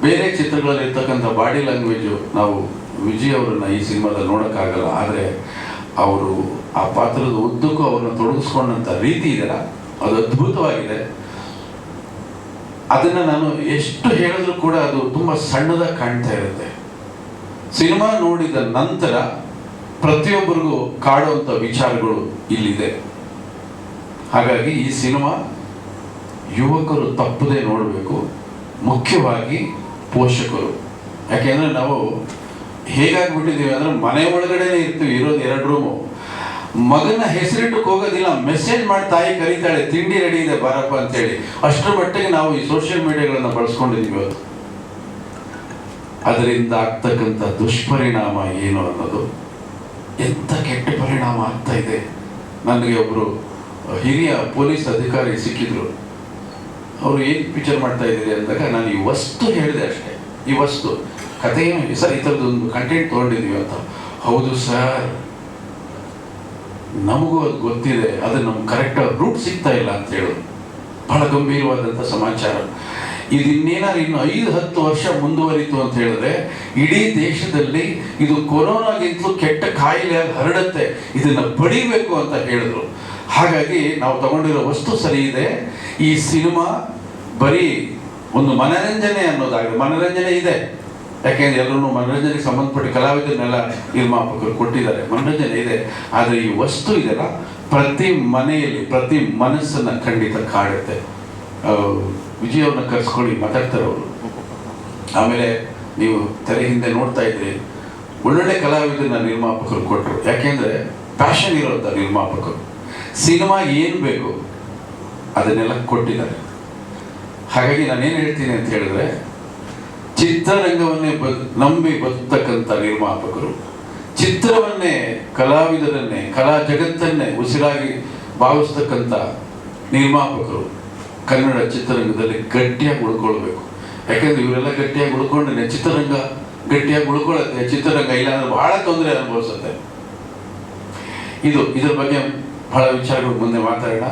ಬೇರೆ ಚಿತ್ರಗಳಲ್ಲಿ ಇರ್ತಕ್ಕಂಥ ಬಾಡಿ ಲ್ಯಾಂಗ್ವೇಜು ನಾವು ವಿಜಯ್ ಅವರನ್ನ ಈ ಸಿನಿಮಾದಲ್ಲಿ ನೋಡೋಕ್ಕಾಗಲ್ಲ. ಆದರೆ ಅವರು ಆ ಪಾತ್ರದ ಉದ್ದಕ್ಕೂ ಅವ್ರನ್ನ ತೊಡಗಿಸ್ಕೊಂಡಂಥ ರೀತಿ ಇದೆಯಲ್ಲ, ಅದು ಅದ್ಭುತವಾಗಿದೆ. ಅದನ್ನು ನಾನು ಎಷ್ಟು ಹೇಳಿದ್ರು ಕೂಡ ಅದು ತುಂಬ ಸಣ್ಣದಾಗಿ ಕಾಣ್ತಾ ಇರುತ್ತೆ. ಸಿನಿಮಾ ನೋಡಿದ ನಂತರ ಪ್ರತಿಯೊಬ್ಬರಿಗೂ ಕಾಡುವಂಥ ವಿಚಾರಗಳು ಇಲ್ಲಿದೆ. ಹಾಗಾಗಿ ಈ ಸಿನಿಮಾ ಯುವಕರು ತಪ್ಪದೇ ನೋಡಬೇಕು, ಮುಖ್ಯವಾಗಿ ಪೋಷಕರು. ಯಾಕೆಂದರೆ ನಾವು ಹೇಗಾಗ್ಬಿಟ್ಟಿದ್ದೀವಿ ಅಂದರೆ ಮನೆ ಒಳಗಡೆನೇ ಇರ್ತೀವಿ, ಇರೋದು 2 ರೂಮು. ಮಗನ ಹೆಸರಿಟ್ಟಕ್ಕೆ ಹೋಗೋದಿಲ್ಲ, ಮೆಸೇಜ್ ಮಾಡಿ ತಾಯಿ ಕರೀತಾಳೆ ತಿಂಡಿ ರೆಡಿ ಇದೆ ಬಾರಪ್ಪ ಅಂತೇಳಿ. ಅಷ್ಟರ ಮಟ್ಟಿಗೆ ನಾವು ಈ ಸೋಷಿಯಲ್ ಮೀಡಿಯಾಗಳನ್ನು ಬಳಸ್ಕೊಂಡಿದ್ದೀವಿ ಇವತ್ತು. ಅದರಿಂದ ಆಗ್ತಕ್ಕಂಥ ದುಷ್ಪರಿಣಾಮ ಏನು ಅನ್ನೋದು, ಎಂಥ ಕೆಟ್ಟ ಪರಿಣಾಮ ಆಗ್ತಾ ಇದೆ. ನನಗೆ ಒಬ್ಬರು ಹಿರಿಯ ಪೊಲೀಸ್ ಅಧಿಕಾರಿ ಸಿಕ್ಕಿದ್ರು. ಅವರು ಏನು ಪಿಕ್ಚರ್ ಮಾಡ್ತಾ ಇದ್ದೀರಿ ಅಂದಾಗ ನಾನು ಈ ವಸ್ತು ಹೇಳಿದೆ ಅಷ್ಟೇ. ಈ ವಸ್ತು ಕಥೆ ಏನು ಸರ್, ಈ ಥರದೊಂದು ಕಂಟೆಂಟ್ ತೊಗೊಂಡಿದ್ದೀವಿ ಅಂತ. ಹೌದು ಸರ್, ನಮಗೂ ಅದು ಗೊತ್ತಿದೆ, ಅದು ನಮ್ಗೆ ಕರೆಕ್ಟಾಗಿ ರೂಟ್ ಸಿಗ್ತಾ ಇಲ್ಲ ಅಂತ ಹೇಳೋದು. ಬಹಳ ಗಂಭೀರವಾದಂಥ ಸಮಾಚಾರ. ಇದು ಇನ್ನೇನಾದ್ರು ಇನ್ನು 5-10 ವರ್ಷ ಮುಂದುವರಿತು ಅಂತ ಹೇಳಿದ್ರೆ ಇಡೀ ದೇಶದಲ್ಲಿ ಇದು ಕೊರೋನಾಗಿಂತಲೂ ಕೆಟ್ಟ ಕಾಯಿಲೆಯಾಗಿ ಹರಡುತ್ತೆ, ಇದನ್ನ ಪಡಿಬೇಕು ಅಂತ ಹೇಳಿದ್ರು. ಹಾಗಾಗಿ ನಾವು ತಗೊಂಡಿರೋ ವಸ್ತು ಸರಿ ಇದೆ. ಈ ಸಿನಿಮಾ ಬರೀ ಒಂದು ಮನರಂಜನೆ ಅನ್ನೋದಾಗಿದೆ. ಮನರಂಜನೆ ಇದೆ, ಯಾಕೆಂದ್ರೆ ಎಲ್ಲರೂ ಮನರಂಜನೆಗೆ ಸಂಬಂಧಪಟ್ಟ ಕಲಾವಿದರನ್ನೆಲ್ಲ ನಿರ್ಮಾಪಕರು ಕೊಟ್ಟಿದ್ದಾರೆ, ಮನರಂಜನೆ ಇದೆ. ಆದರೆ ಈ ವಸ್ತು ಇದೆಲ್ಲ ಪ್ರತಿ ಮನೆಯಲ್ಲಿ ಪ್ರತಿ ಮನಸ್ಸನ್ನ ಖಂಡಿತ ಕಾಡುತ್ತೆ. ವಿಜಯ್ ಅವ್ರನ್ನ ಕರ್ಸ್ಕೊಳ್ಳಿ, ಮಾತಾಡ್ತಾರೆ ಅವರು. ಆಮೇಲೆ ನೀವು ತೆರೆ ಹಿಂದೆ ನೋಡ್ತಾ ಇದ್ರಿ, ಒಳ್ಳೊಳ್ಳೆ ಕಲಾವಿದರನ್ನ ನಿರ್ಮಾಪಕರು ಕೊಟ್ಟರು. ಯಾಕೆಂದ್ರೆ ಪ್ಯಾಷನ್ ಇರೋಂಥ ನಿರ್ಮಾಪಕರು ಸಿನಿಮಾ ಏನು ಬೇಕು ಅದನ್ನೆಲ್ಲ ಕೊಟ್ಟಿದ್ದಾರೆ. ಹಾಗಾಗಿ ನಾನೇನು ಹೇಳ್ತೀನಿ ಅಂತ ಹೇಳಿದ್ರೆ, ಚಿತ್ರರಂಗವನ್ನೇ ನಂಬಿ ಬದುಕ್ತಕ್ಕಂಥ ನಿರ್ಮಾಪಕರು, ಚಿತ್ರವನ್ನೇ ಕಲಾವಿದರನ್ನೇ ಕಲಾ ಜಗತ್ತನ್ನೇ ಉಸಿರಾಗಿ ಭಾವಿಸ್ತಕ್ಕಂಥ ನಿರ್ಮಾಪಕರು ಕನ್ನಡ ಚಿತ್ರರಂಗದಲ್ಲಿ ಗಟ್ಟಿಯಾಗಿ ಉಳ್ಕೊಳ್ಬೇಕು. ಯಾಕೆಂದ್ರೆ ಇವರೆಲ್ಲ ಗಟ್ಟಿಯಾಗಿ ಉಳ್ಕೊಂಡ್ರೆ ಚಿತ್ರರಂಗ ಗಟ್ಟಿಯಾಗಿ ಉಳ್ಕೊಳ್ಳುತ್ತೆ. ಚಿತ್ರರಂಗ ಇಲ್ಲ ಅಂದ್ರೆ ಬಹಳ ತೊಂದರೆ ಅನುಭವಿಸುತ್ತೆ. ಇದ್ರ ಬಗ್ಗೆ ಬಹಳ ವಿಚಾರಗಳು ಮುಂದೆ ಮಾತಾಡೋಣ.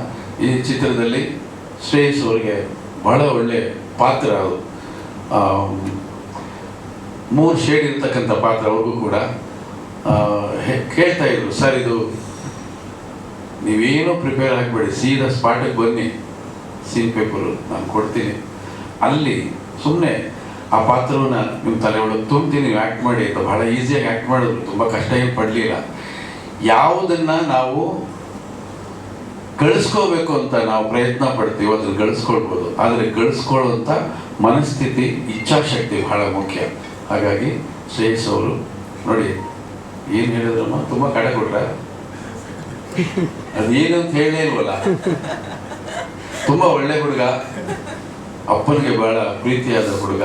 ಈ ಚಿತ್ರದಲ್ಲಿ ಶ್ರೇಯಸ್ ಅವರಿಗೆ ಬಹಳ ಒಳ್ಳೆ ಪಾತ್ರ, ಅದು 3 ಶೇಡ್ ಇರ್ತಕ್ಕಂಥ ಪಾತ್ರ. ಅವ್ರಿಗೂ ಕೂಡ ಕೇಳ್ತಾ ಇದ್ರು, ಸರ್ ಇದು ನೀವೇನೋ ಪ್ರಿಪೇರ್ ಆಗಬೇಡಿ, ಸೀದಾ ಸ್ಪಾಟಿಗೆ ಬನ್ನಿ, ಸೀನ್ ಪೇಪರು ನಾನು ಕೊಡ್ತೀನಿ, ಅಲ್ಲಿ ಸುಮ್ಮನೆ ಆ ಪಾತ್ರವನ್ನ ನಿಮ್ಮ ತಲೆ ಒಳಗೆ ತುಂಬ್ತೀನಿ, ನೀವು ಆ್ಯಕ್ಟ್ ಮಾಡಿ ಅಂತ. ಬಹಳ ಈಸಿಯಾಗಿ ಆ್ಯಕ್ಟ್ ಮಾಡಿದ್ರು, ತುಂಬ ಕಷ್ಟ ಏನು ಪಡಲಿಲ್ಲ. ಯಾವುದನ್ನು ನಾವು ಗಳಿಸ್ಕೋಬೇಕು ಅಂತ ನಾವು ಪ್ರಯತ್ನ ಪಡ್ತೀವಿ, ಅದನ್ನು ಗಳಿಸ್ಕೊಳ್ಬೋದು. ಆದರೆ ಗಳಿಸ್ಕೊಳ್ಳುವಂಥ ಮನಸ್ಥಿತಿ, ಇಚ್ಛಾಶಕ್ತಿ ಬಹಳ ಮುಖ್ಯ. ಹಾಗಾಗಿ ಶ್ರೇಯಸ್ ಅವರು ನೋಡಿ ಏನು ಹೇಳಿದ್ರಮ್ಮ, ತುಂಬ ಕಡೆ ಕೊಟ್ರ, ಅದೇನಂತ ಹೇಳೇ ಇಲ್ವಲ್ಲ. ತುಂಬ ಒಳ್ಳೆ ಹುಡುಗ, ಅಪ್ಪನಿಗೆ ಬಹಳ ಪ್ರೀತಿಯಾದ ಹುಡುಗ.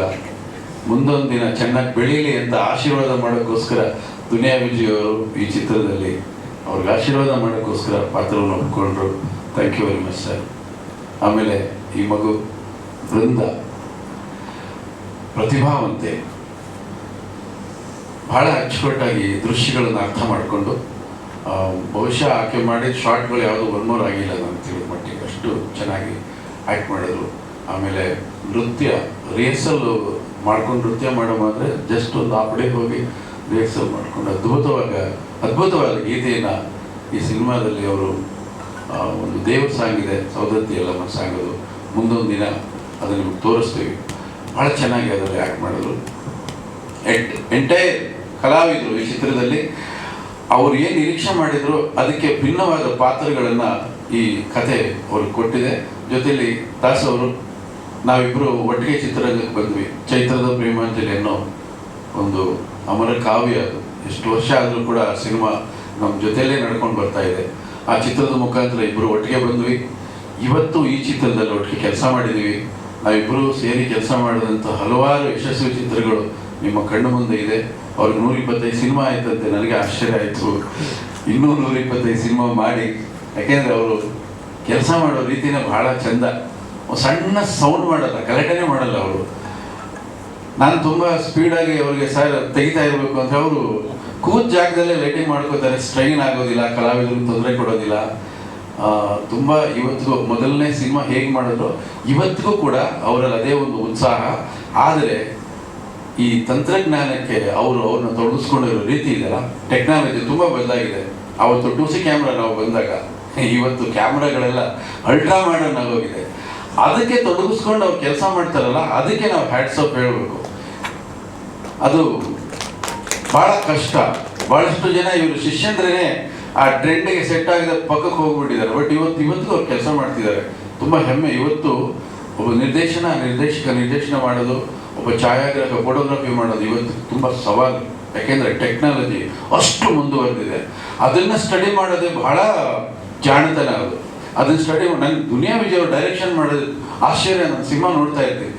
ಮುಂದೊಂದು ದಿನ ಚೆನ್ನಾಗಿ ಬೆಳೀಲಿ ಅಂತ ಆಶೀರ್ವಾದ ಮಾಡೋಕ್ಕೋಸ್ಕರ ದುನಿಯಾ ವಿಜಯ್ ಅವರು ಈ ಚಿತ್ರದಲ್ಲಿ ಅವ್ರಿಗೆ ಆಶೀರ್ವಾದ ಮಾಡೋಕ್ಕೋಸ್ಕರ ಪಾತ್ರವನ್ನು ಒಪ್ಕೊಂಡ್ರು. Thank you very much sir. ಆಮೇಲೆ ಈ ಮಗು ಬೃಂದ ಪ್ರತಿಭಾವಂತೆ, ಬಹಳ ಅಚ್ಚುಕಟ್ಟಾಗಿ ದೃಶ್ಯಗಳನ್ನು ಅರ್ಥ ಮಾಡಿಕೊಂಡು, ಬಹುಶಃ ಆಕೆ ಮಾಡಿದ ಶಾರ್ಟ್ಗಳು ಯಾವುದು 1 ಆಗಿಲ್ಲ ನಾನು ತಿಳಿದ ಮಟ್ಟಿಗೆ, ಅಷ್ಟು ಚೆನ್ನಾಗಿ ಆ್ಯಕ್ಟ್ ಮಾಡಿದ್ರು. ಆಮೇಲೆ ನೃತ್ಯ ರಿಹರ್ಸಲ್ ಮಾಡ್ಕೊಂಡು ನೃತ್ಯ ಮಾಡೋ ಅಂದರೆ ಜಸ್ಟ್ ಒಂದು ಆಪಡೆ ಹೋಗಿ ರಿಹರ್ಸಲ್ ಮಾಡಿಕೊಂಡು ಅದ್ಭುತವಾದ ಗೀತೆಯನ್ನು ಈ ಸಿನಿಮಾದಲ್ಲಿ ಅವರು ಒಂದು ದೇವ್ರ ಸಾಂಗ್ ಇದೆ, ಸೌದತ್ತಿ ಎಲ್ಲಮ್ಮ ಸಾಂಗ್, ಅದು ಮುಂದೊಂದು ದಿನ ಅದನ್ನು ನಿಮಗೆ ತೋರಿಸ್ತೀವಿ. ಭಾಳ ಚೆನ್ನಾಗಿ ಅದರಲ್ಲಿ ಆ್ಯಕ್ಟ್ ಮಾಡಿದ್ರು. ಎಂಟೈರ್ ಕಲಾವಿದರು ಈ ಚಿತ್ರದಲ್ಲಿ ಅವ್ರು ಏನು ನಿರೀಕ್ಷೆ ಮಾಡಿದ್ರು ಅದಕ್ಕೆ ಭಿನ್ನವಾದ ಪಾತ್ರಗಳನ್ನು ಈ ಕತೆ ಅವ್ರಿಗೆ ಕೊಟ್ಟಿದೆ. ಜೊತೆಯಲ್ಲಿ ದಾಸ್ ಅವರು, ನಾವಿಬ್ಬರು ಒಟ್ಟಿಗೆ ಚಿತ್ರರಂಗಕ್ಕೆ ಬಂದ್ವಿ. ಚೈತ್ರದ ಪ್ರೇಮಾಂಜಲಿ ಅನ್ನೋ ಒಂದು ಅಮರ ಕಾವ್ಯ, ಅದು ಎಷ್ಟು ವರ್ಷ ಆದರೂ ಕೂಡ ಸಿನಿಮಾ ನಮ್ಮ ಜೊತೆಯಲ್ಲೇ ನಡ್ಕೊಂಡು ಬರ್ತಾ ಇದೆ. ಆ ಚಿತ್ರದ ಮುಖಾಂತರ ಇಬ್ಬರು ಒಟ್ಟಿಗೆ ಬಂದ್ವಿ. ಇವತ್ತು ಈ ಚಿತ್ರದಲ್ಲಿ ಒಟ್ಟಿಗೆ ಕೆಲಸ ಮಾಡಿದ್ದೀವಿ. ನಾವಿಬ್ಬರು ಸೇರಿ ಕೆಲಸ ಮಾಡಿದಂಥ ಹಲವಾರು ಯಶಸ್ವಿ ಚಿತ್ರಗಳು ನಿಮ್ಮ ಕಣ್ಣು ಮುಂದೆ ಇದೆ. ಅವ್ರಿಗೆ 125 ಸಿನಿಮಾ ಆಯ್ತಂತೆ, ನನಗೆ ಆಶ್ಚರ್ಯ ಆಯಿತು. ಇನ್ನೂ 125 ಸಿನಿಮಾ ಮಾಡಿ, ಯಾಕೆಂದರೆ ಅವರು ಕೆಲಸ ಮಾಡೋ ರೀತಿನೇ ಬಹಳ ಚೆಂದ. ಸಣ್ಣ ಸೌಂಡ್ ಮಾಡಲ್ಲ, ಗಲಾಟೆನೇ ಮಾಡಲ್ಲ ಅವರು. ನಾನು ತುಂಬ ಸ್ಪೀಡಾಗಿ ಅವ್ರಿಗೆ ಸರ್ ತೆಗಿತಾ ಇರಬೇಕು ಅಂತ ಅವರು ಕೂತ್ ಜಾಗದಲ್ಲೇ ಲೈಟಿಂಗ್ ಮಾಡ್ಕೋತಾರೆ. ಸ್ಟ್ರೈನ್ ಆಗೋದಿಲ್ಲ, ಕಲಾವಿದರಿಗೆ ತೊಂದರೆ ಕೊಡೋದಿಲ್ಲ. ತುಂಬ ಇವತ್ತಿಗೂ ಮೊದಲನೇ ಸಿನಿಮಾ ಹೇಗೆ ಮಾಡಿದ್ರು ಇವತ್ತಿಗೂ ಕೂಡ ಅವರಲ್ಲಿ ಅದೇ ಒಂದು ಉತ್ಸಾಹ. ಆದರೆ ಈ ತಂತ್ರಜ್ಞಾನಕ್ಕೆ ಅವ್ರನ್ನ ತೊಡಗಿಸ್ಕೊಂಡಿರೋ ರೀತಿ ಇದೆಯಲ್ಲ, ಟೆಕ್ನಾಲಜಿ ತುಂಬ ಬದಲಾಗಿದೆ. ಅವತ್ತು 2C ಕ್ಯಾಮ್ರಾ ನಾವು ಬಂದಾಗ, ಇವತ್ತು ಕ್ಯಾಮ್ರಾಗಳೆಲ್ಲ ಅಲ್ಟ್ರಾ ಮಾಡರ್ನ್ ಆಗೋಗಿದೆ. ಅದಕ್ಕೆ ತೊಡಗಿಸ್ಕೊಂಡು ಅವ್ರು ಕೆಲಸ ಮಾಡ್ತಾರಲ್ಲ, ಅದಕ್ಕೆ ನಾವು ಹ್ಯಾಟ್ಸ್ ಆಫ್ ಹೇಳಬೇಕು. ಅದು ಭಾಳ ಕಷ್ಟ. ಭಾಳಷ್ಟು ಜನ ಇವರು ಶಿಷ್ಯಂದ್ರೇ ಆ ಟ್ರೆಂಡ್ಗೆ ಸೆಟ್ ಆಗಿದ ಪಕ್ಕಕ್ಕೆ ಹೋಗ್ಬಿಟ್ಟಿದ್ದಾರೆ. ಬಟ್ ಇವತ್ತಿಗೂ ಅವ್ರು ಕೆಲಸ ಮಾಡ್ತಿದ್ದಾರೆ. ತುಂಬ ಹೆಮ್ಮೆ. ಇವತ್ತು ಒಬ್ಬ ನಿರ್ದೇಶನ ಮಾಡೋದು, ಒಬ್ಬ ಛಾಯಾಗ್ರಾಹಕ ಫೋಟೋಗ್ರಫಿ ಮಾಡೋದು ಇವತ್ತು ತುಂಬ ಸವಾಲು. ಯಾಕೆಂದರೆ ಟೆಕ್ನಾಲಜಿ ಅಷ್ಟು ಮುಂದುವರೆದಿದೆ. ಅದನ್ನು ಸ್ಟಡಿ ಮಾಡೋದೇ ಬಹಳ ಜಾಣತನ. ಅದನ್ನು ಸ್ಟಡಿ ನಂಗೆ ದುನಿಯಾ ವಿಜಯ್ ಅವರು ಡೈರೆಕ್ಷನ್ ಮಾಡೋದು ಆಶ್ಚರ್ಯ. ನಾನು ಸಿನಿಮಾ ನೋಡ್ತಾ ಇರ್ತೀನಿ,